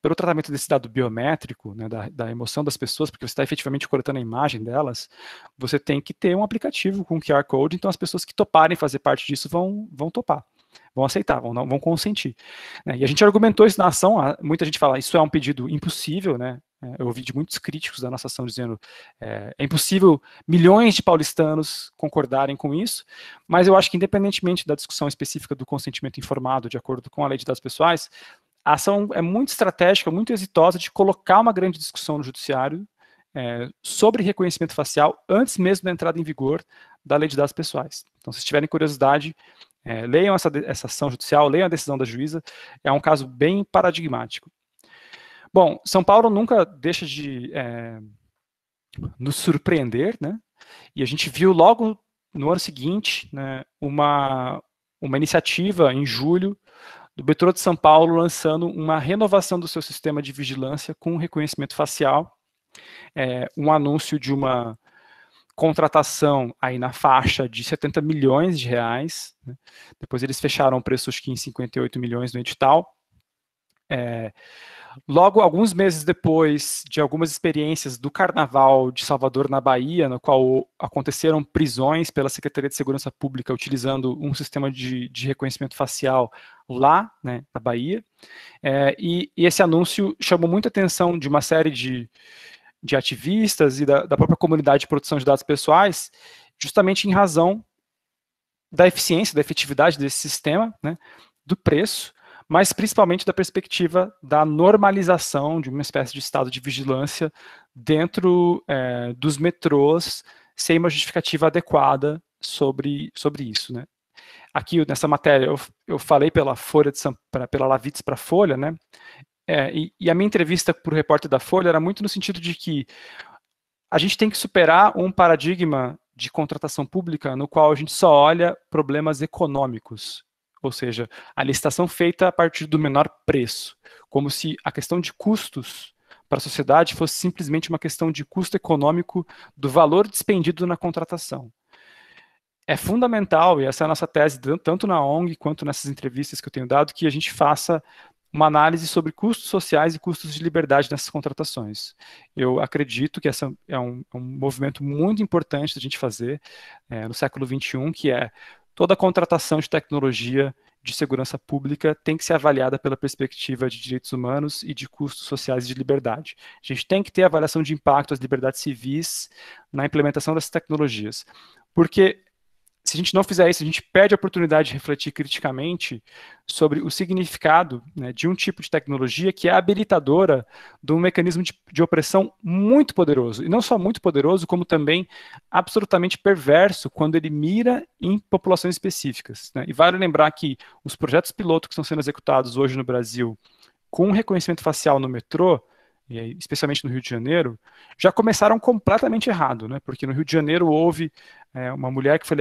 pelo tratamento desse dado biométrico, né, da emoção das pessoas, porque você está efetivamente coletando a imagem delas, você tem que ter um aplicativo com QR Code, então as pessoas que toparem fazer parte disso vão topar. Vão aceitar, vão consentir. E a gente argumentou isso na ação, muita gente fala, isso é um pedido impossível, né? Eu ouvi de muitos críticos da nossa ação dizendo é impossível milhões de paulistanos concordarem com isso, mas eu acho que independentemente da discussão específica do consentimento informado de acordo com a lei de dados pessoais, a ação é muito estratégica, muito exitosa de colocar uma grande discussão no judiciário sobre reconhecimento facial antes mesmo da entrada em vigor da lei de dados pessoais. Então, se tiverem curiosidade, leiam essa ação judicial, leiam a decisão da juíza, é um caso bem paradigmático. Bom, São Paulo nunca deixa de nos surpreender, né? E a gente viu logo no ano seguinte, né, uma iniciativa em julho do metrô de São Paulo lançando uma renovação do seu sistema de vigilância com reconhecimento facial, um anúncio de uma contratação aí na faixa de 70 milhões de reais, né? Depois eles fecharam o preço acho que em 58 milhões no edital. Logo, alguns meses depois de algumas experiências do Carnaval de Salvador, na Bahia, no qual aconteceram prisões pela Secretaria de Segurança Pública utilizando um sistema de reconhecimento facial lá, né, na Bahia, e esse anúncio chamou muita atenção de uma série de ativistas e da própria comunidade de proteção de dados pessoais, justamente em razão da eficiência, da efetividade desse sistema, né, do preço, mas principalmente da perspectiva da normalização de uma espécie de estado de vigilância dentro dos metrôs, sem uma justificativa adequada sobre isso, né. Aqui, nessa matéria, eu falei pela pela Lavitz para a Folha, né, e a minha entrevista para o repórter da Folha era muito no sentido de que a gente tem que superar um paradigma de contratação pública no qual a gente só olha problemas econômicos, ou seja, a licitação feita a partir do menor preço, como se a questão de custos para a sociedade fosse simplesmente uma questão de custo econômico do valor despendido na contratação. É fundamental, e essa é a nossa tese, tanto na ONG quanto nessas entrevistas que eu tenho dado, que a gente faça uma análise sobre custos sociais e custos de liberdade nessas contratações. Eu acredito que esse é um movimento muito importante da gente fazer no século XXI, que é toda contratação de tecnologia de segurança pública tem que ser avaliada pela perspectiva de direitos humanos e de custos sociais e de liberdade. A gente tem que ter avaliação de impacto às liberdades civis na implementação dessas tecnologias. Porque se a gente não fizer isso, a gente perde a oportunidade de refletir criticamente sobre o significado, né, de um tipo de tecnologia que é habilitadora de um mecanismo de opressão muito poderoso. E não só muito poderoso, como também absolutamente perverso quando ele mira em populações específicas, né. E vale lembrar que os projetos piloto que estão sendo executados hoje no Brasil com reconhecimento facial no metrô, e aí, especialmente no Rio de Janeiro, já começaram completamente errado, né? Porque no Rio de Janeiro houve uma mulher que foi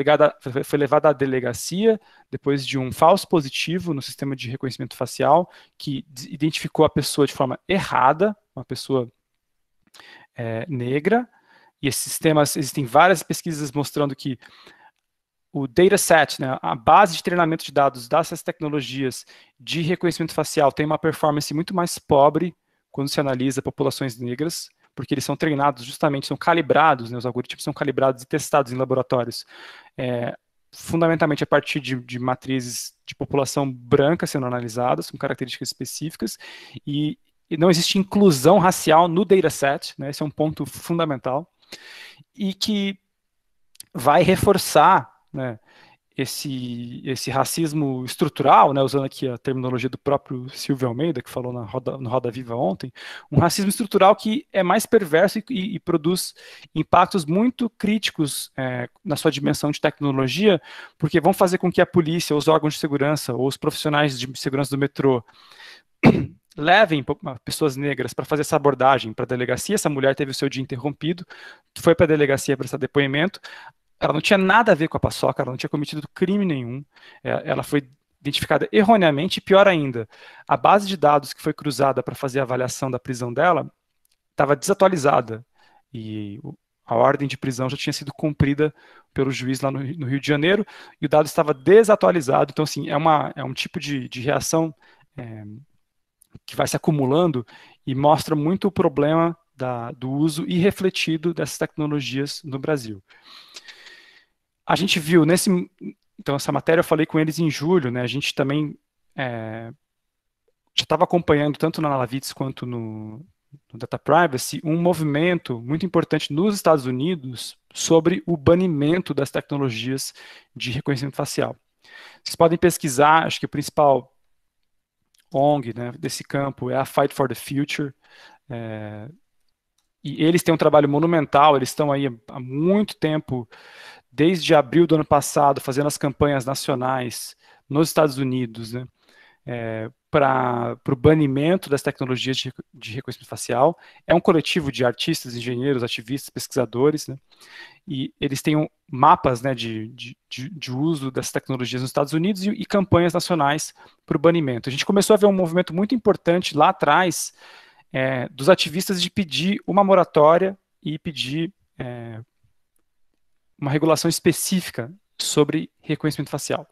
levada à delegacia depois de um falso positivo no sistema de reconhecimento facial, que identificou a pessoa de forma errada, uma pessoa negra, e esses sistemas, existem várias pesquisas mostrando que o dataset, né, a base de treinamento de dados dessas tecnologias de reconhecimento facial tem uma performance muito mais pobre quando se analisa populações negras, porque eles são treinados justamente, são calibrados, né, os algoritmos são calibrados e testados em laboratórios, fundamentalmente a partir de matrizes de população branca sendo analisadas, com características específicas, e não existe inclusão racial no dataset, né, esse é um ponto fundamental, e que vai reforçar, né, esse racismo estrutural, né, usando aqui a terminologia do próprio Silvio Almeida, que falou no Roda Viva ontem, um racismo estrutural que é mais perverso e produz impactos muito críticos na sua dimensão de tecnologia, porque vão fazer com que a polícia, os órgãos de segurança, ou os profissionais de segurança do metrô levem pessoas negras para fazer essa abordagem para a delegacia. Essa mulher teve o seu dia interrompido, foi para a delegacia prestar depoimento. Ela não tinha nada a ver com a paçoca, ela não tinha cometido crime nenhum, ela foi identificada erroneamente, e pior ainda, a base de dados que foi cruzada para fazer a avaliação da prisão dela estava desatualizada, e a ordem de prisão já tinha sido cumprida pelo juiz lá no Rio de Janeiro, e o dado estava desatualizado. Então, assim, é um tipo de reação que vai se acumulando e mostra muito o problema do uso irrefletido dessas tecnologias no Brasil. A gente viu então essa matéria eu falei com eles em julho, né? A gente também já estava acompanhando tanto na Lavitz quanto no Data Privacy um movimento muito importante nos Estados Unidos sobre o banimento das tecnologias de reconhecimento facial. Vocês podem pesquisar, acho que o principal ONG, né, desse campo é a Fight for the Future, e eles têm um trabalho monumental, eles estão aí há muito tempo, desde abril do ano passado, fazendo as campanhas nacionais nos Estados Unidos, né, para o banimento das tecnologias de reconhecimento facial. É um coletivo de artistas, engenheiros, ativistas, pesquisadores, né? E eles têm mapas, né, de uso dessas tecnologias nos Estados Unidos e campanhas nacionais para o banimento. A gente começou a ver um movimento muito importante lá atrás dos ativistas de pedir uma moratória e pedir uma regulação específica sobre reconhecimento facial.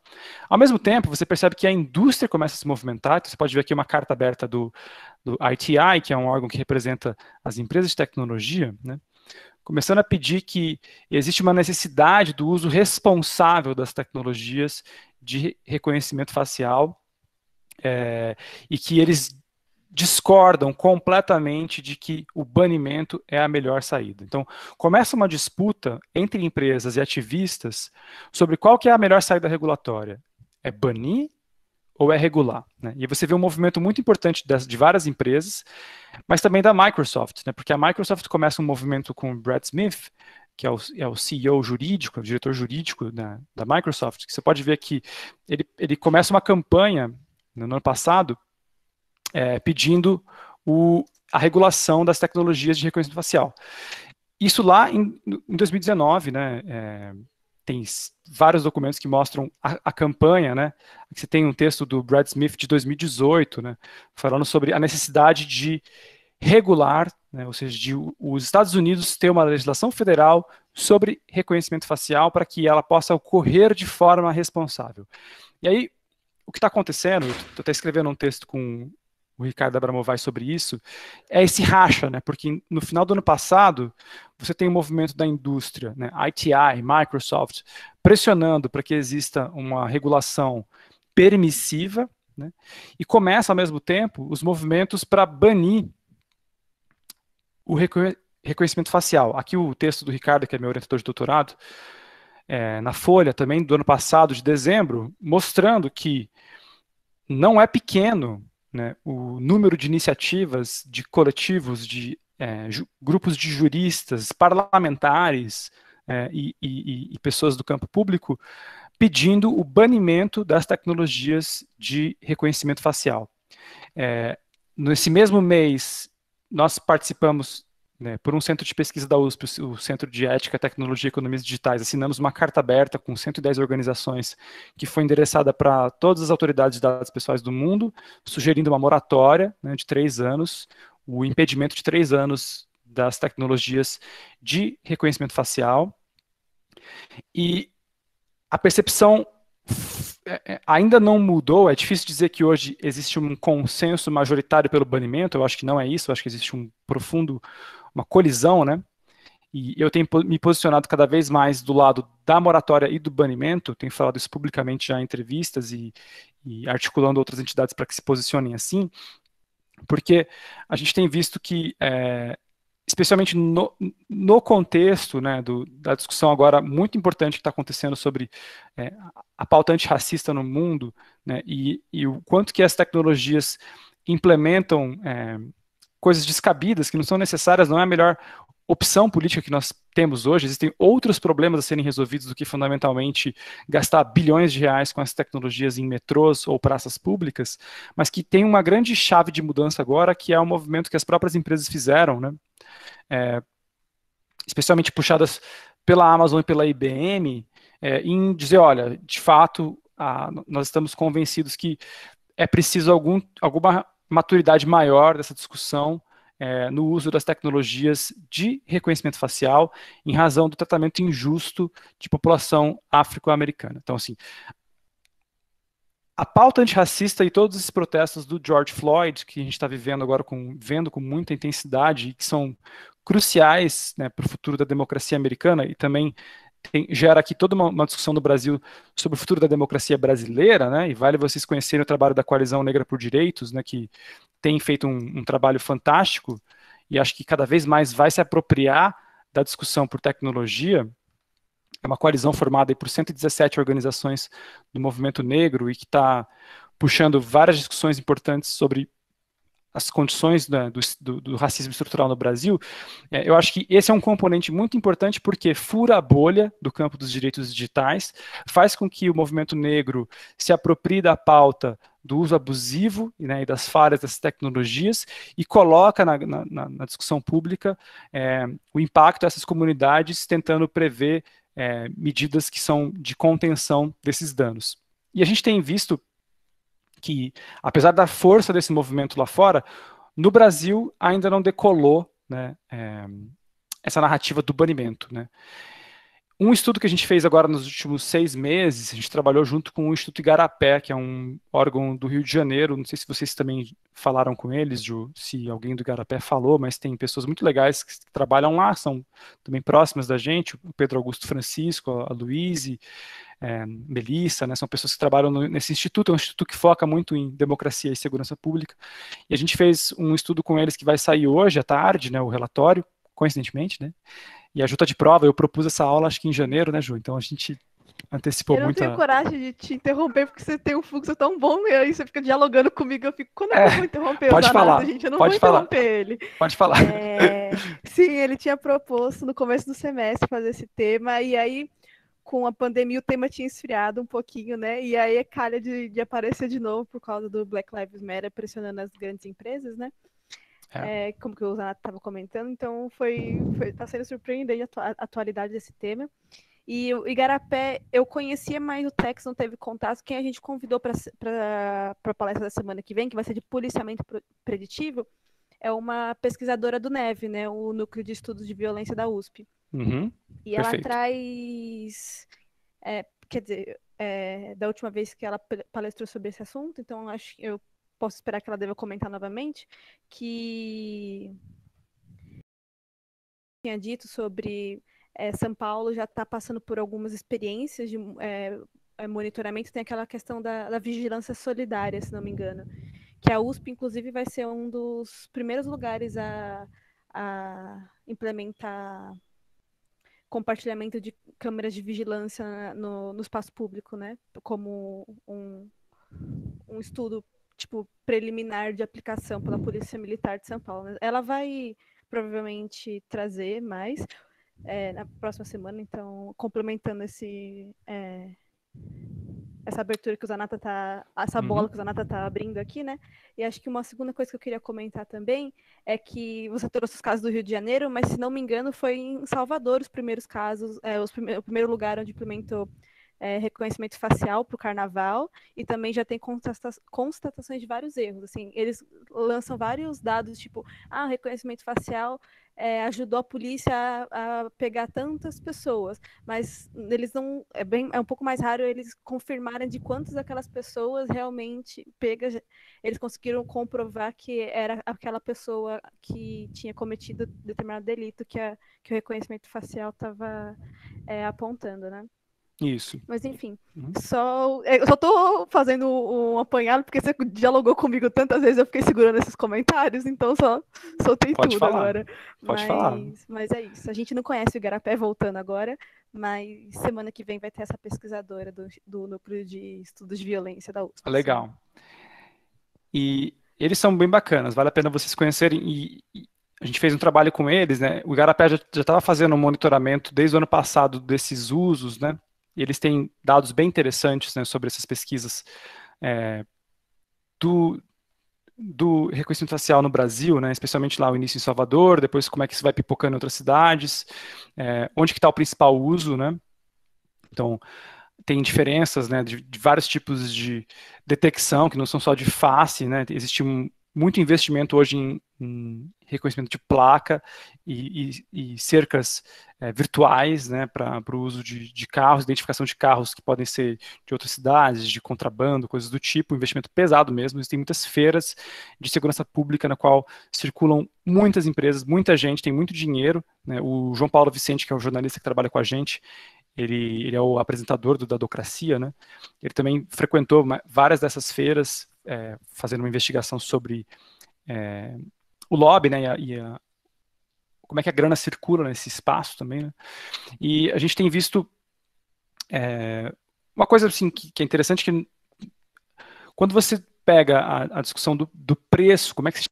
Ao mesmo tempo, você percebe que a indústria começa a se movimentar. Então você pode ver aqui uma carta aberta do ITI, que é um órgão que representa as empresas de tecnologia, né, começando a pedir que existe uma necessidade do uso responsável das tecnologias de reconhecimento facial e que eles discordam completamente de que o banimento é a melhor saída. Então, começa uma disputa entre empresas e ativistas sobre qual que é a melhor saída regulatória. É banir ou é regular? Né? E você vê um movimento muito importante de várias empresas, mas também da Microsoft, né? Porque a Microsoft começa um movimento com o Brad Smith, que é o CEO jurídico, o diretor jurídico da Microsoft, que você pode ver que ele começa uma campanha no ano passado pedindo a regulação das tecnologias de reconhecimento facial. Isso lá em 2019, né, tem vários documentos que mostram a campanha, né, você tem um texto do Brad Smith de 2018, né, falando sobre a necessidade de regular, né, ou seja, de os Estados Unidos ter uma legislação federal sobre reconhecimento facial para que ela possa ocorrer de forma responsável. E aí, o que está acontecendo, eu estou até escrevendo um texto com o Ricardo Abramovay sobre isso, é esse racha, né? Porque no final do ano passado, você tem um movimento da indústria, né? ITI, Microsoft, pressionando para que exista uma regulação permissiva, né? E começa, ao mesmo tempo, os movimentos para banir o reconhecimento facial. Aqui o texto do Ricardo, que é meu orientador de doutorado, na Folha também, do ano passado, de dezembro, mostrando que não é pequeno, né, o número de iniciativas, de coletivos, de grupos de juristas, parlamentares e pessoas do campo público pedindo o banimento das tecnologias de reconhecimento facial. Nesse mesmo mês, nós participamos, né, por um centro de pesquisa da USP, o Centro de Ética, Tecnologia e Economias Digitais, assinamos uma carta aberta com 110 organizações que foi endereçada para todas as autoridades de dados pessoais do mundo, sugerindo uma moratória, né, de 3 anos, o impedimento de 3 anos das tecnologias de reconhecimento facial. E a percepção ainda não mudou, é difícil dizer que hoje existe um consenso majoritário pelo banimento, eu acho que não é isso, eu acho que existe uma colisão, né? E eu tenho me posicionado cada vez mais do lado da moratória e do banimento, tenho falado isso publicamente já em entrevistas e articulando outras entidades para que se posicionem assim, porque a gente tem visto que, especialmente no contexto, né, da discussão agora muito importante que está acontecendo sobre a pauta antirracista no mundo, né, e o quanto que as tecnologias implementam coisas descabidas, que não são necessárias, não é a melhor opção política que nós temos hoje. Existem outros problemas a serem resolvidos do que fundamentalmente gastar bilhões de reais com as tecnologias em metrôs ou praças públicas, mas que tem uma grande chave de mudança agora, que é o movimento que as próprias empresas fizeram, né? Especialmente puxadas pela Amazon e pela IBM, em dizer, olha, de fato, nós estamos convencidos que é preciso alguma maturidade maior dessa discussão no uso das tecnologias de reconhecimento facial em razão do tratamento injusto de população afro-americana. Então, assim, a pauta antirracista e todos esses protestos do George Floyd, que a gente está vivendo agora, vendo com muita intensidade, que são cruciais, né, para o futuro da democracia americana, e também gera aqui toda uma discussão no Brasil sobre o futuro da democracia brasileira, né, e vale vocês conhecerem o trabalho da Coalizão Negra por Direitos, né, que tem feito um trabalho fantástico, e acho que cada vez mais vai se apropriar da discussão por tecnologia. É uma coalizão formada aí por 117 organizações do movimento negro e que está puxando várias discussões importantes sobre as condições, né, do racismo estrutural no Brasil. Eu acho que esse é um componente muito importante porque fura a bolha do campo dos direitos digitais, faz com que o movimento negro se aproprie da pauta do uso abusivo, né, e das falhas dessas tecnologias, e coloca na discussão pública o impacto dessas comunidades, tentando prever medidas que são de contenção desses danos. E a gente tem visto que, apesar da força desse movimento lá fora, no Brasil ainda não decolou, né, essa narrativa do banimento, né. Um estudo que a gente fez agora nos últimos 6 meses, a gente trabalhou junto com o Instituto Igarapé, que é um órgão do Rio de Janeiro. Não sei se vocês também falaram com eles, Ju, se alguém do Igarapé falou, mas tem pessoas muito legais que trabalham lá, são também próximas da gente, o Pedro Augusto Francisco, a Luíse, Melissa, né, são pessoas que trabalham nesse instituto. É um instituto que foca muito em democracia e segurança pública. E a gente fez um estudo com eles que vai sair hoje à tarde, né, o relatório, coincidentemente, né? E a Ju tá de prova, eu propus essa aula acho que em janeiro, né, Ju? Então a gente antecipou Eu não muito tenho coragem de te interromper, porque você tem um fluxo tão bom, e aí você fica dialogando comigo, eu fico, quando é que eu vou interromper o Pode Zanata, falar, gente? Eu não vou pode falar, interromper ele. pode falar. Sim, ele tinha proposto no começo do semestre fazer esse tema, e aí, com a pandemia, o tema tinha esfriado um pouquinho, né? E aí calha de aparecer de novo por causa do Black Lives Matter pressionando as grandes empresas, né? Como que o Zanata estava comentando, então tá sendo surpreendente a atualidade desse tema. E o Igarapé, eu conhecia mais o Tex, não teve contato. Quem a gente convidou para a palestra da semana que vem, que vai ser de policiamento preditivo, é uma pesquisadora do NEV, né, o Núcleo de Estudos de Violência da USP. Uhum, E ela perfeito. traz, quer dizer, da última vez que ela palestrou sobre esse assunto, então acho que eu posso esperar que ela deva comentar novamente, que tinha dito sobre São Paulo já está passando por algumas experiências de monitoramento. Tem aquela questão da vigilância solidária, se não me engano, que a USP, inclusive, vai ser um dos primeiros lugares a implementar compartilhamento de câmeras de vigilância no espaço público, né? Como um estudo tipo preliminar de aplicação pela Polícia Militar de São Paulo. Ela vai provavelmente trazer mais na próxima semana, então complementando essa abertura que o Zanata tá, essa bola que o Zanata tá abrindo aqui, né? E acho que uma segunda coisa que eu queria comentar também é que você trouxe os casos do Rio de Janeiro, mas se não me engano foi em Salvador os primeiros casos, o primeiro lugar onde implementou reconhecimento facial para o carnaval, e também já tem constatações de vários erros. Assim, eles lançam vários dados, tipo, reconhecimento facial ajudou a polícia a pegar tantas pessoas, mas eles não é um pouco mais raro eles confirmarem de quantas daquelas pessoas realmente pegas. Eles conseguiram comprovar que era aquela pessoa que tinha cometido determinado delito que o reconhecimento facial estava apontando, né? Isso. Mas enfim, eu só tô fazendo um apanhado porque você dialogou comigo tantas vezes, eu fiquei segurando esses comentários, então só soltei tudo agora. Pode falar. Mas é isso. A gente não conhece o Igarapé, voltando agora, mas semana que vem vai ter essa pesquisadora do Núcleo de Estudos de Violência da USP. Legal. E eles são bem bacanas, vale a pena vocês conhecerem. E a gente fez um trabalho com eles, né? O Igarapé já estava fazendo um monitoramento desde o ano passado desses usos, né? E eles têm dados bem interessantes, né, sobre essas pesquisas do reconhecimento facial no Brasil, né? Especialmente lá o início em Salvador, depois como é que isso vai pipocando em outras cidades, onde que está o principal uso, né? Então, tem diferenças, né, de vários tipos de detecção, que não são só de face, né? Existe muito investimento hoje em reconhecimento de placa e cercas virtuais, né, para o uso de carros, identificação de carros que podem ser de outras cidades, de contrabando, coisas do tipo, investimento pesado mesmo. Existem muitas feiras de segurança pública na qual circulam muitas empresas, muita gente, tem muito dinheiro, né? O João Paulo Vicente, que é o jornalista que trabalha com a gente, ele é o apresentador do Dadocracia, né? Ele também frequentou várias dessas feiras, fazendo uma investigação sobre o lobby, né? Como é que a grana circula nesse espaço também, né? E a gente tem visto uma coisa assim que é interessante, que quando você pega a discussão do preço, como é que se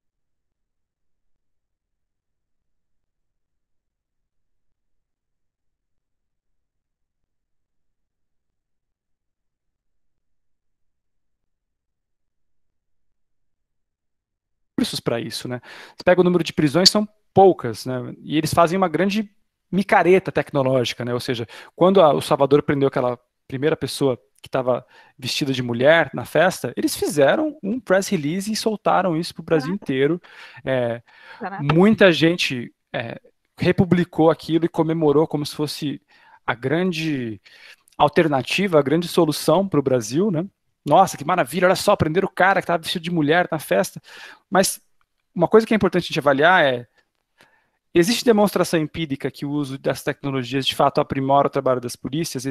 recursos para isso, né? Você pega o número de prisões, são poucas, né? E eles fazem uma grande micareta tecnológica, né? Ou seja, quando o Salvador prendeu aquela primeira pessoa que estava vestida de mulher na festa, eles fizeram um press release e soltaram isso para o Brasil Caraca, inteiro. É, caraca. muita gente republicou aquilo e comemorou como se fosse a grande alternativa, a grande solução para o Brasil, né? Nossa, que maravilha, olha só, prender o cara que estava vestido de mulher na festa. Mas uma coisa que é importante a gente avaliar é: existe demonstração empírica que o uso das tecnologias de fato aprimora o trabalho das polícias?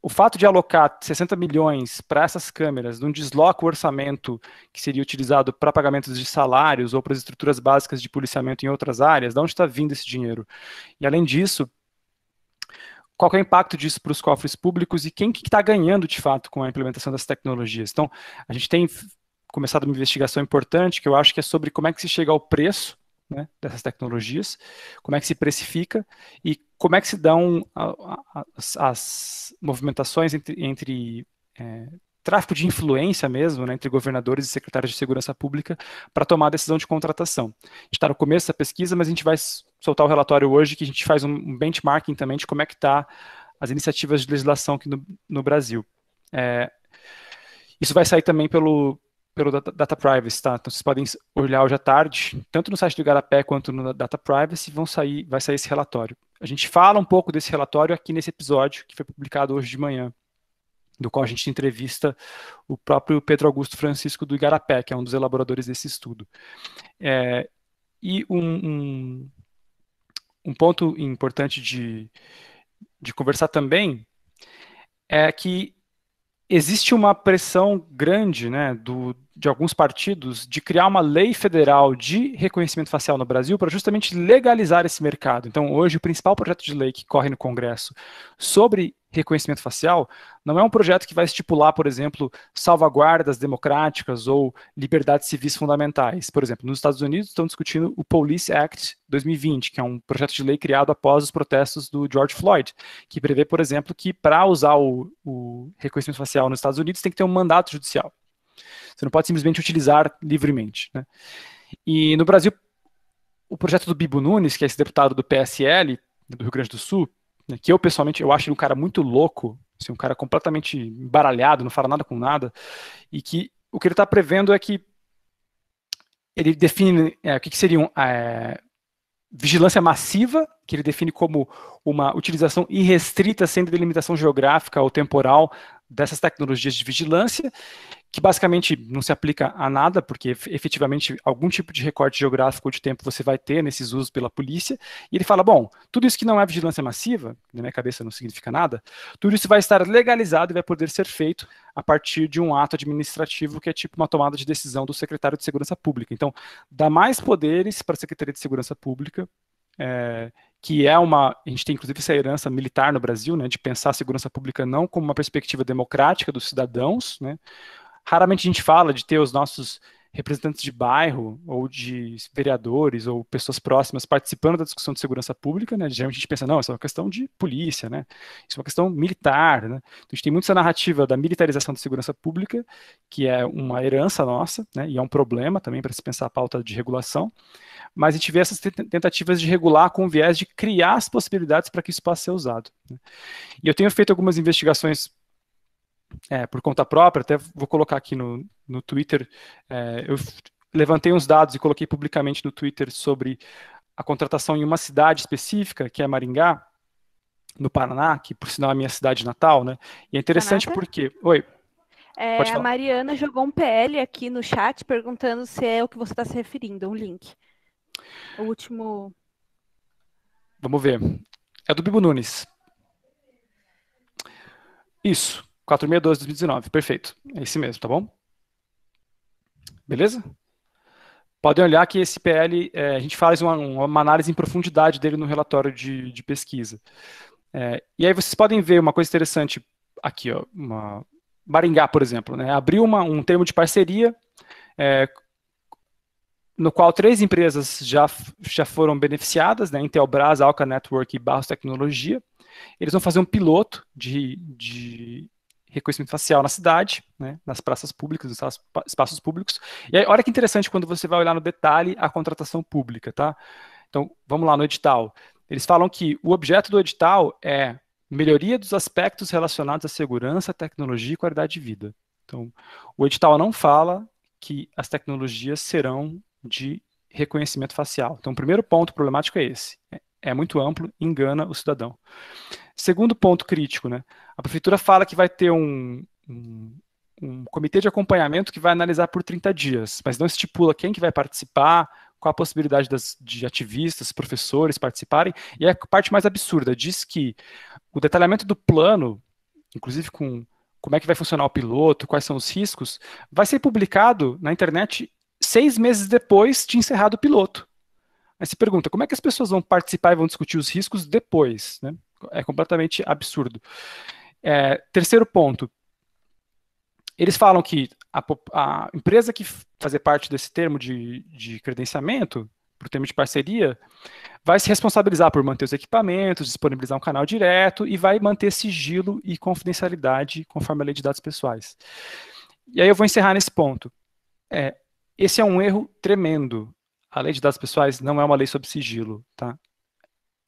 O fato de alocar 60 milhões para essas câmeras não desloca o orçamento que seria utilizado para pagamentos de salários ou para as estruturas básicas de policiamento em outras áreas? De onde está vindo esse dinheiro? E além disso, qual é o impacto disso para os cofres públicos e quem que está ganhando de fato com a implementação das tecnologias? Então, a gente tem começado uma investigação importante que eu acho que é sobre como é que se chega ao preço, né, dessas tecnologias, como é que se precifica e como é que se dão as movimentações entre tráfico de influência mesmo, né, entre governadores e secretários de segurança pública para tomar a decisão de contratação. A gente está no começo dessa pesquisa, mas a gente vai soltar o relatório hoje que a gente faz um benchmarking também de como é que está as iniciativas de legislação aqui no Brasil. Isso vai sair também pelo Data Privacy, tá? Então vocês podem olhar hoje à tarde, tanto no site do Igarapé quanto no Data Privacy, vai sair esse relatório. A gente fala um pouco desse relatório aqui nesse episódio, que foi publicado hoje de manhã, do qual a gente entrevista o próprio Pedro Augusto Francisco do Igarapé, que é um dos elaboradores desse estudo. E um ponto importante de conversar também é que existe uma pressão grande, né, de alguns partidos de criar uma lei federal de reconhecimento facial no Brasil para justamente legalizar esse mercado. Então, hoje, o principal projeto de lei que corre no Congresso sobre reconhecimento facial não é um projeto que vai estipular, por exemplo, salvaguardas democráticas ou liberdades civis fundamentais. Por exemplo, nos Estados Unidos estão discutindo o Police Act 2020, que é um projeto de lei criado após os protestos do George Floyd, que prevê, por exemplo, que para usar o reconhecimento facial nos Estados Unidos tem que ter um mandato judicial. Você não pode simplesmente utilizar livremente, né? E no Brasil, o projeto do Bibo Nunes, que é esse deputado do PSL, do Rio Grande do Sul, né, que eu pessoalmente eu acho ele um cara muito louco, assim, um cara completamente embaralhado, não fala nada com nada, e que o que ele está prevendo é que ele define o que seria vigilância massiva, que ele define como uma utilização irrestrita, sem delimitação geográfica ou temporal dessas tecnologias de vigilância, que basicamente não se aplica a nada, porque efetivamente algum tipo de recorte geográfico ou de tempo você vai ter nesses usos pela polícia, e ele fala, bom, tudo isso que não é vigilância massiva, na minha cabeça não significa nada, tudo isso vai estar legalizado e vai poder ser feito a partir de um ato administrativo que é tipo uma tomada de decisão do secretário de Segurança Pública. Então, dá mais poderes para a Secretaria de Segurança Pública, que a gente tem inclusive essa herança militar no Brasil, né, de pensar a segurança pública não como uma perspectiva democrática dos cidadãos, né. Raramente a gente fala de ter os nossos representantes de bairro ou de vereadores ou pessoas próximas participando da discussão de segurança pública, né? Geralmente a gente pensa, não, isso é uma questão de polícia, né? Isso é uma questão militar, né? Então, a gente tem muito essa narrativa da militarização da segurança pública, que é uma herança nossa, né? E é um problema também para se pensar a pauta de regulação, mas a gente vê essas tentativas de regular com o viés de criar as possibilidades para que isso possa ser usado, né? E eu tenho feito algumas investigações por conta própria, até vou colocar aqui no Twitter, eu levantei uns dados e coloquei publicamente no Twitter sobre a contratação em uma cidade específica, que é Maringá, no Paraná, que por sinal é a minha cidade natal, né? E é interessante porque... Oi, pode A falar. Mariana jogou um PL aqui no chat perguntando se é o que você está se referindo, um link. O último... Vamos ver. É do Bibo Nunes. Isso. 4612/2019, perfeito. É esse mesmo, tá bom? Beleza? Podem olhar que esse PL, a gente faz uma análise em profundidade dele no relatório de pesquisa. E aí vocês podem ver uma coisa interessante aqui, ó, Maringá, por exemplo, né, abriu um termo de parceria no qual 3 empresas já foram beneficiadas, né, Intelbras, Alca Network e Barros Tecnologia. Eles vão fazer um piloto de reconhecimento facial na cidade, né, nas praças públicas, nos espaços públicos. E aí, olha que interessante quando você vai olhar no detalhe a contratação pública, tá? Então, vamos lá no edital. Eles falam que o objeto do edital é melhoria dos aspectos relacionados à segurança, tecnologia e qualidade de vida. Então, o edital não fala que as tecnologias serão de reconhecimento facial. Então, o primeiro ponto problemático é esse. É muito amplo, engana o cidadão. Segundo ponto crítico, né? A prefeitura fala que vai ter um comitê de acompanhamento que vai analisar por 30 dias, mas não estipula quem que vai participar, qual a possibilidade de ativistas, professores participarem, e a parte mais absurda, diz que o detalhamento do plano, inclusive com como é que vai funcionar o piloto, quais são os riscos, vai ser publicado na internet 6 meses depois de encerrado o piloto. Aí se pergunta, como é que as pessoas vão participar e vão discutir os riscos depois, né? É completamente absurdo. Terceiro ponto, eles falam que a empresa que fazer parte desse termo de credenciamento, para o termo de parceria, vai se responsabilizar por manter os equipamentos, disponibilizar um canal direto e vai manter sigilo e confidencialidade conforme a lei de dados pessoais. E aí eu vou encerrar nesse ponto. Esse é um erro tremendo. A lei de dados pessoais não é uma lei sobre sigilo, tá?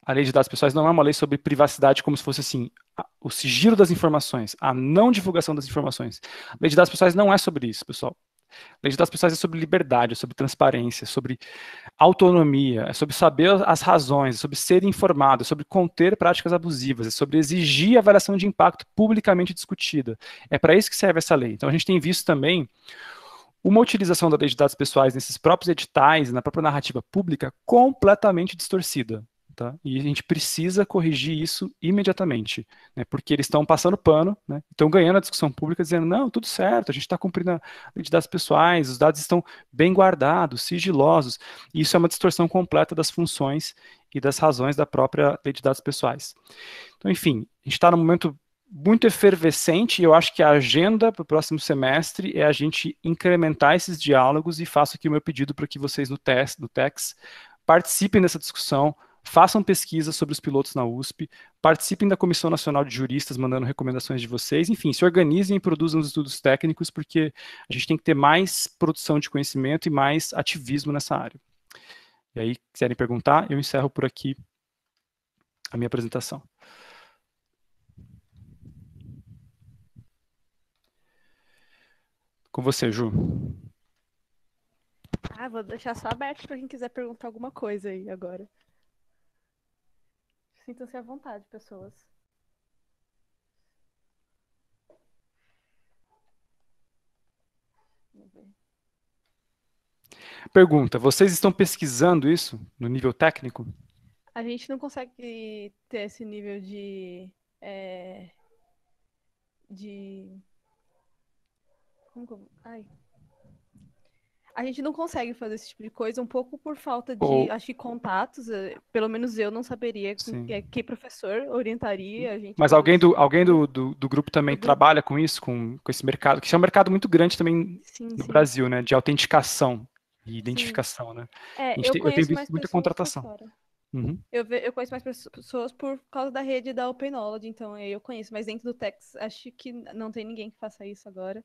A lei de dados pessoais não é uma lei sobre privacidade como se fosse assim, o sigilo das informações, a não divulgação das informações. A lei de dados pessoais não é sobre isso, pessoal. A lei de dados pessoais é sobre liberdade, é sobre transparência, é sobre autonomia, é sobre saber as razões, é sobre ser informado, é sobre conter práticas abusivas, é sobre exigir avaliação de impacto publicamente discutida. É para isso que serve essa lei. Então a gente tem visto também uma utilização da lei de dados pessoais nesses próprios editais, na própria narrativa pública, completamente distorcida. Tá? E a gente precisa corrigir isso imediatamente, né? Porque eles estão passando pano, né? Estão ganhando a discussão pública, dizendo, não, tudo certo, a gente está cumprindo a lei de dados pessoais, os dados estão bem guardados, sigilosos, e isso é uma distorção completa das funções e das razões da própria lei de dados pessoais. Então, enfim, a gente está num momento muito efervescente, e eu acho que a agenda para o próximo semestre é a gente incrementar esses diálogos, e faço aqui o meu pedido para que vocês no TEX participem dessa discussão, façam pesquisas sobre os pilotos na USP, participem da Comissão Nacional de Juristas, mandando recomendações de vocês, enfim, se organizem e produzam os estudos técnicos, porque a gente tem que ter mais produção de conhecimento e mais ativismo nessa área. E aí, quiserem perguntar, eu encerro por aqui a minha apresentação. Com você, Ju. Vou deixar só aberto para quem quiser perguntar alguma coisa aí agora. Sintam-se à vontade, pessoas. Vamos ver. Pergunta, vocês estão pesquisando isso no nível técnico? A gente não consegue ter esse nível como que eu... A gente não consegue fazer esse tipo de coisa, um pouco por falta de, acho que, contatos. Pelo menos eu não saberia que professor orientaria a gente. Mas alguém do grupo também trabalha com isso, com esse mercado, que é um mercado muito grande também no Brasil, né? De autenticação e identificação, né? Eu tenho visto muita contratação. Uhum. Eu conheço mais pessoas por causa da rede da Open Knowledge, então eu conheço, mas dentro do TEX acho que não tem ninguém que faça isso agora.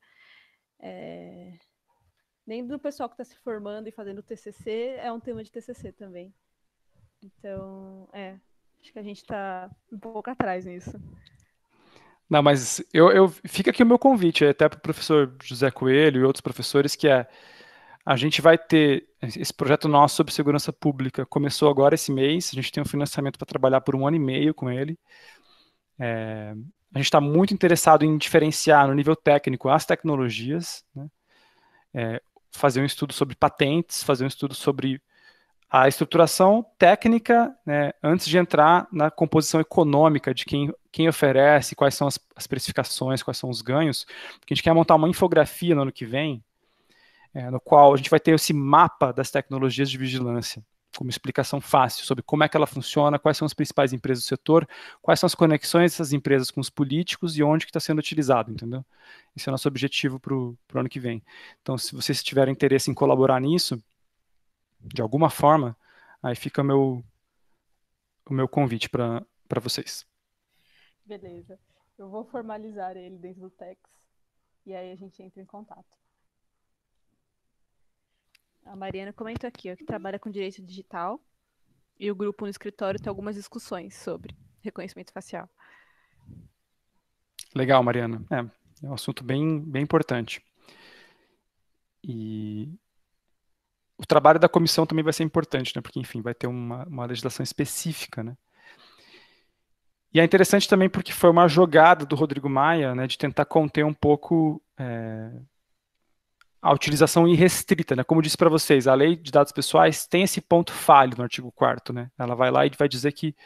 Nem do pessoal que está se formando e fazendo TCC, é um tema de TCC também. Então, acho que a gente está um pouco atrás nisso. Não, mas fica aqui o meu convite, até para o professor José Coelho e outros professores, que a gente vai ter esse projeto nosso sobre segurança pública, começou agora esse mês, a gente tem um financiamento para trabalhar por 1 ano e meio com ele. A gente está muito interessado em diferenciar no nível técnico as tecnologias, né? Fazer um estudo sobre patentes, fazer um estudo sobre a estruturação técnica, né, antes de entrar na composição econômica de quem oferece, quais são as precificações, quais são os ganhos, porque a gente quer montar uma infografia no ano que vem, no qual a gente vai ter esse mapa das tecnologias de vigilância, com uma explicação fácil sobre como é que ela funciona, quais são as principais empresas do setor, quais são as conexões dessas empresas com os políticos e onde que está sendo utilizado, entendeu? Esse é o nosso objetivo para o ano que vem. Então, se vocês tiverem interesse em colaborar nisso, de alguma forma, aí fica o meu convite para vocês. Beleza. Eu vou formalizar ele dentro do Tex. E aí a gente entra em contato. A Mariana comentou aqui, ó, que trabalha com direito digital e o grupo no escritório tem algumas discussões sobre reconhecimento facial. Legal, Mariana. É um assunto bem importante. E o trabalho da comissão também vai ser importante, né? Porque, enfim, vai ter uma legislação específica, né? E é interessante também porque foi uma jogada do Rodrigo Maia, né, de tentar conter um pouco a utilização irrestrita, né? Como eu disse para vocês, a lei de dados pessoais tem esse ponto falho no artigo 4º, né? Ela vai lá e vai dizer que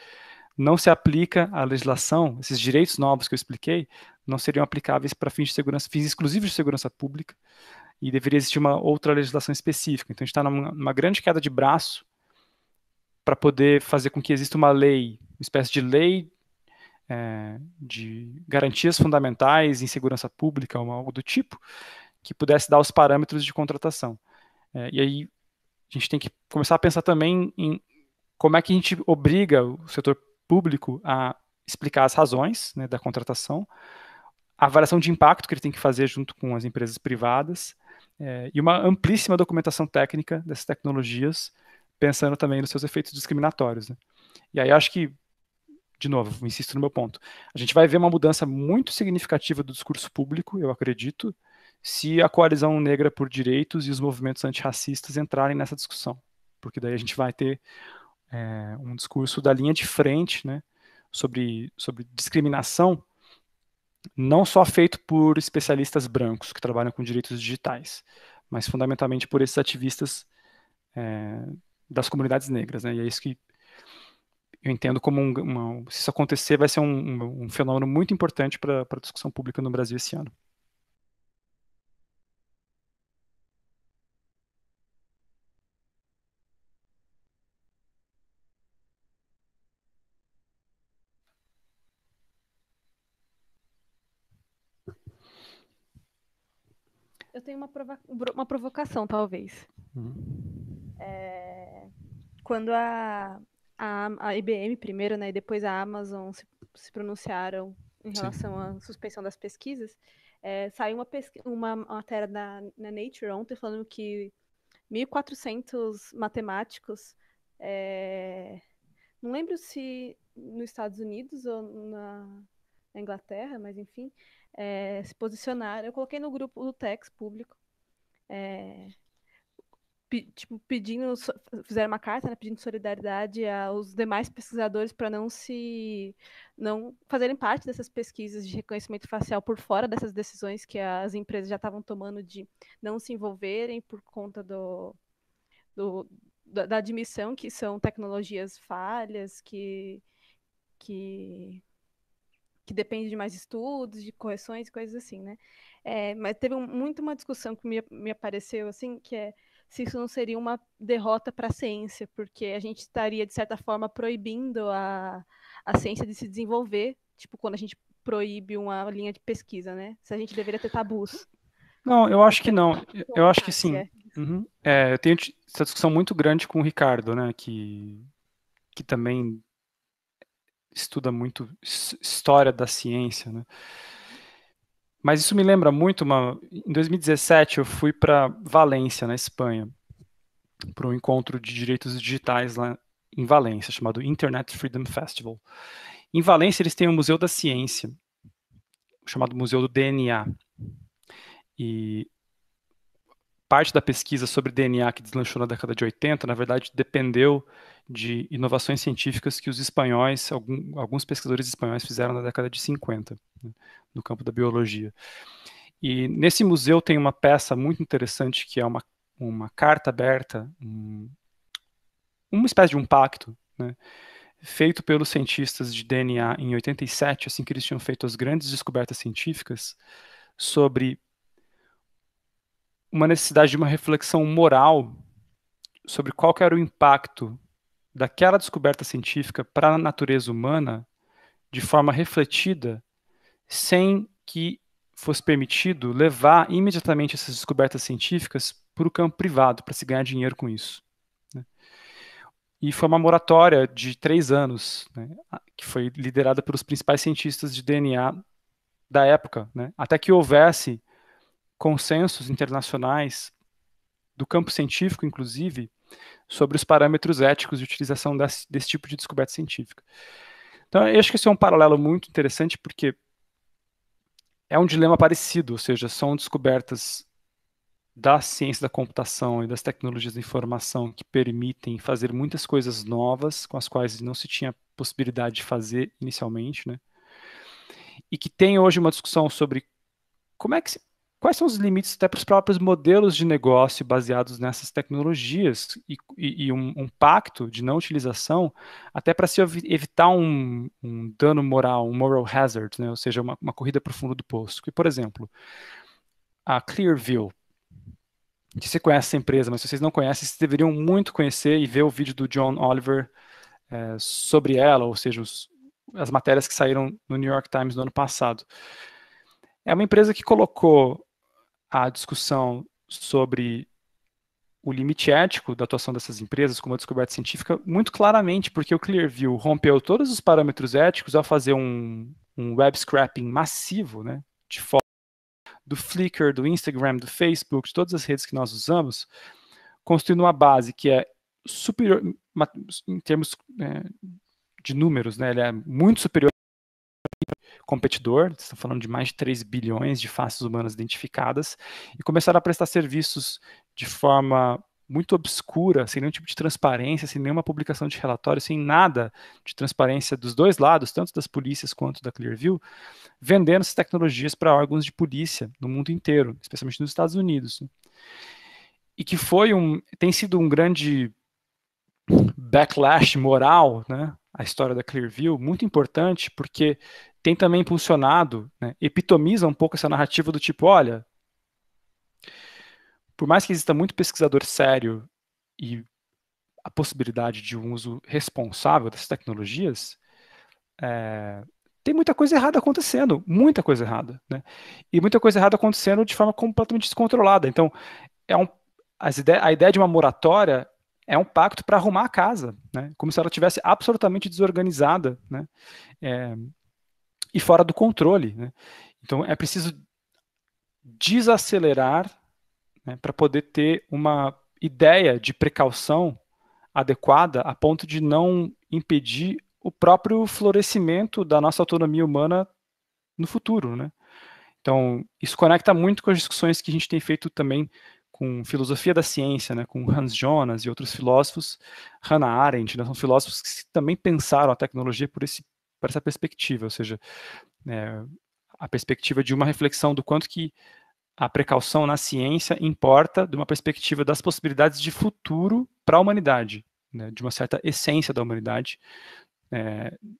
não se aplica a legislação, esses direitos novos que eu expliquei, não seriam aplicáveis para fins de segurança, fins exclusivos de segurança pública, e deveria existir uma outra legislação específica. Então a gente está numa grande queda de braço para poder fazer com que exista uma lei, uma espécie de lei de garantias fundamentais em segurança pública, ou algo do tipo, que pudesse dar os parâmetros de contratação. E aí a gente tem que começar a pensar também em como é que a gente obriga o setor público a explicar as razões, né, da contratação, a avaliação de impacto que ele tem que fazer junto com as empresas privadas, e uma amplíssima documentação técnica dessas tecnologias, pensando também nos seus efeitos discriminatórios, né? E aí acho que, de novo, insisto no meu ponto, a gente vai ver uma mudança muito significativa do discurso público, eu acredito, se a coalizão negra por direitos e os movimentos antirracistas entrarem nessa discussão, porque daí a gente vai ter um discurso da linha de frente, né, sobre discriminação, não só feito por especialistas brancos que trabalham com direitos digitais, mas fundamentalmente por esses ativistas das comunidades negras, né, e é isso que eu entendo como se isso acontecer, vai ser um fenômeno muito importante para a discussão pública no Brasil esse ano. Eu tenho uma provocação, talvez. Quando a IBM primeiro, né, e depois a Amazon se pronunciaram em relação à suspensão das pesquisas, saiu uma matéria na Nature ontem falando que 1.400 matemáticos, não lembro se nos Estados Unidos ou na Inglaterra, mas enfim, se posicionaram. Eu coloquei no grupo do Tex público, fizeram uma carta, né, pedindo solidariedade aos demais pesquisadores para não fazerem parte dessas pesquisas de reconhecimento facial por fora dessas decisões que as empresas já estavam tomando de não se envolverem por conta da admissão que são tecnologias falhas, que depende de mais estudos, de correções e coisas assim, né? Mas teve muito uma discussão que me apareceu, assim, que se isso não seria uma derrota para a ciência, porque a gente estaria, de certa forma, proibindo a ciência de se desenvolver, tipo, quando a gente proíbe uma linha de pesquisa, né? Se a gente deveria ter tabus. Não, eu acho que não. Eu acho que sim. Uhum. Eu tenho essa discussão muito grande com o Ricardo, né, que também estuda muito história da ciência, né? Mas isso me lembra muito em 2017 eu fui para Valência, na Espanha, para um encontro de direitos digitais lá em Valência, chamado Internet Freedom Festival. Em Valência eles têm um Museu da Ciência, chamado Museu do DNA. E parte da pesquisa sobre DNA que deslanchou na década de 80, na verdade, dependeu de inovações científicas que os espanhóis, alguns pesquisadores espanhóis fizeram na década de 50, né, no campo da biologia. E nesse museu tem uma peça muito interessante que é uma carta aberta, uma espécie de um pacto, né, feito pelos cientistas de DNA em 87, assim que eles tinham feito as grandes descobertas científicas sobre uma necessidade de uma reflexão moral sobre qual que era o impacto daquela descoberta científica para a natureza humana de forma refletida, sem que fosse permitido levar imediatamente essas descobertas científicas para o campo privado, para se ganhar dinheiro com isso, né? E foi uma moratória de 3 anos, né, que foi liderada pelos principais cientistas de DNA da época, né, até que houvesse consensos internacionais do campo científico, inclusive, sobre os parâmetros éticos de utilização desse tipo de descoberta científica. Então, eu acho que esse é um paralelo muito interessante, porque é um dilema parecido, ou seja, são descobertas da ciência da computação e das tecnologias da informação que permitem fazer muitas coisas novas com as quais não se tinha possibilidade de fazer inicialmente, né? E que tem hoje uma discussão sobre quais são os limites até para os próprios modelos de negócio baseados nessas tecnologias e um pacto de não utilização até para se evitar um dano moral, um moral hazard, né? Ou seja, uma corrida para o fundo do poço. Que, por exemplo, a Clearview, que você conhece essa empresa, mas se vocês não conhecem, vocês deveriam muito conhecer e ver o vídeo do John Oliver sobre ela, ou seja, as matérias que saíram no New York Times no ano passado. É uma empresa que colocou a discussão sobre o limite ético da atuação dessas empresas como uma descoberta científica muito claramente, porque o Clearview rompeu todos os parâmetros éticos ao fazer um web scraping massivo, né, de fotos do Flickr, do Instagram, do Facebook, de todas as redes que nós usamos, construindo uma base que é superior, em termos de números, né, ele é muito superior ao competidor, estão falando de mais de 3 bilhões de faces humanas identificadas, e começaram a prestar serviços de forma muito obscura, sem nenhum tipo de transparência, sem nenhuma publicação de relatório, sem nada de transparência dos dois lados, tanto das polícias quanto da Clearview, vendendo essas tecnologias para órgãos de polícia no mundo inteiro, especialmente nos Estados Unidos. E que tem sido um grande backlash moral, né, a história da Clearview, muito importante, porque tem também impulsionado, né, epitomiza um pouco essa narrativa do tipo, olha, por mais que exista muito pesquisador sério e a possibilidade de um uso responsável dessas tecnologias, tem muita coisa errada acontecendo, muita coisa errada, né? E muita coisa errada acontecendo de forma completamente descontrolada. Então, a ideia de uma moratória é um pacto para arrumar a casa, né? Como se ela tivesse absolutamente desorganizada, né? E fora do controle, né? Então, é preciso desacelerar, né, para poder ter uma ideia de precaução adequada a ponto de não impedir o próprio florescimento da nossa autonomia humana no futuro, né? Então, isso conecta muito com as discussões que a gente tem feito também com filosofia da ciência, né, com Hans Jonas e outros filósofos, Hannah Arendt, né, são filósofos que também pensaram a tecnologia por essa perspectiva, ou seja, a perspectiva de uma reflexão do quanto que a precaução na ciência importa de uma perspectiva das possibilidades de futuro para a humanidade, né, de uma certa essência da humanidade,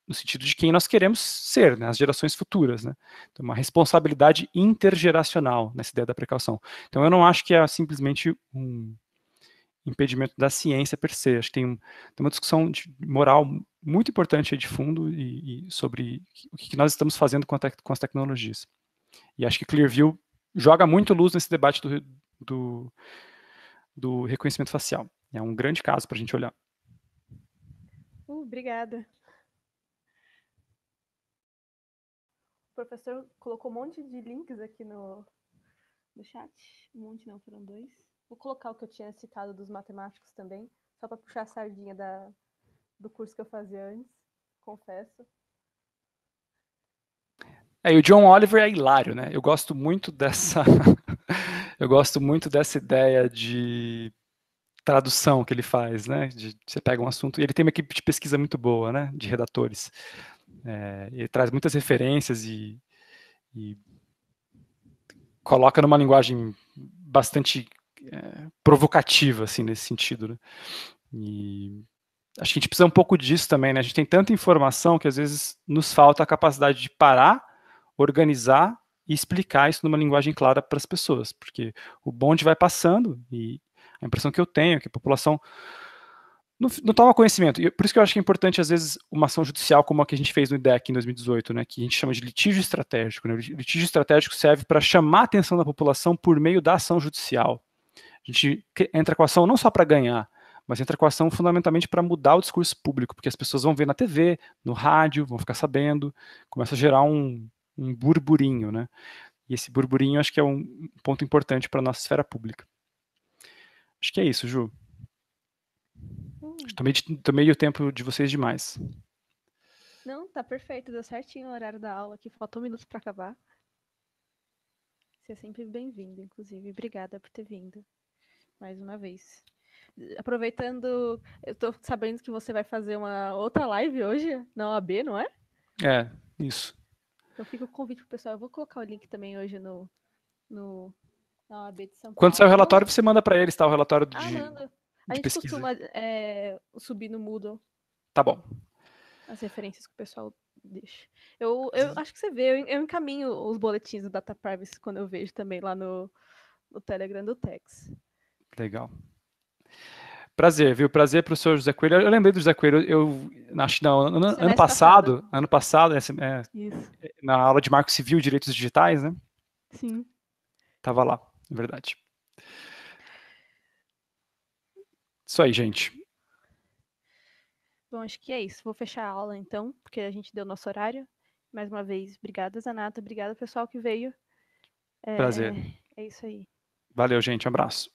no sentido de quem nós queremos ser, né, as gerações futuras, né? Então, uma responsabilidade intergeracional nessa ideia da precaução. Então, eu não acho que é simplesmente um impedimento da ciência per se. Acho que tem uma discussão moral muito importante aí de fundo e sobre o que nós estamos fazendo com as tecnologias. E acho que Clearview joga muito luz nesse debate do reconhecimento facial. É um grande caso para a gente olhar. Obrigada. O professor colocou um monte de links aqui no chat. Um monte não, foram 2. Vou colocar o que eu tinha citado dos matemáticos também, só para puxar a sardinha do curso que eu fazia antes, confesso. E o John Oliver é hilário, né? Eu gosto muito dessa ideia de tradução que ele faz, né? Você pega um assunto, e ele tem uma equipe de pesquisa muito boa, né? De redatores. Ele traz muitas referências e coloca numa linguagem bastante provocativa, assim, nesse sentido, né? E acho que a gente precisa um pouco disso também, né? A gente tem tanta informação que às vezes nos falta a capacidade de parar, organizar e explicar isso numa linguagem clara para as pessoas, porque o bonde vai passando e a impressão que eu tenho é que a população não toma conhecimento. E por isso que eu acho que é importante, às vezes, uma ação judicial como a que a gente fez no IDEC em 2018, né, que a gente chama de litígio estratégico. Né? O litígio estratégico serve para chamar a atenção da população por meio da ação judicial. A gente entra com a ação não só para ganhar, mas entra com a ação fundamentalmente para mudar o discurso público, porque as pessoas vão ver na TV, no rádio, vão ficar sabendo, começa a gerar um burburinho, né? E esse burburinho acho que é um ponto importante para a nossa esfera pública. Acho que é isso, Ju. Tomei o tempo de vocês demais. Não, tá perfeito, deu certinho o horário da aula aqui, faltou minutos para acabar. Você é sempre bem-vindo, inclusive. Obrigada por ter vindo mais uma vez. Aproveitando, eu tô sabendo que você vai fazer uma outra live hoje na OAB, não é? É, isso. Então fica o convite pro pessoal. Eu vou colocar o link também hoje no na OAB de São Quando Paulo. sair o relatório, você manda para eles, tá? O relatório Manda. A de gente pesquisa. costuma subir no Moodle Tá bom. as referências que o pessoal deixa. Eu acho que você vê, eu encaminho os boletins do Data Privacy quando eu vejo também lá no Telegram do Tex. Legal. Prazer, viu? Prazer pro senhor José Coelho. Eu lembrei do José Coelho, acho que ano passado, Isso. na aula de Marco Civil e Direitos Digitais, né? Sim. Tava lá, é verdade. Isso aí, gente. Bom, acho que é isso. Vou fechar a aula então, porque a gente deu nosso horário. Mais uma vez, obrigada, Zanata. Obrigada, pessoal que veio. Prazer. É isso aí. Valeu, gente. Um abraço.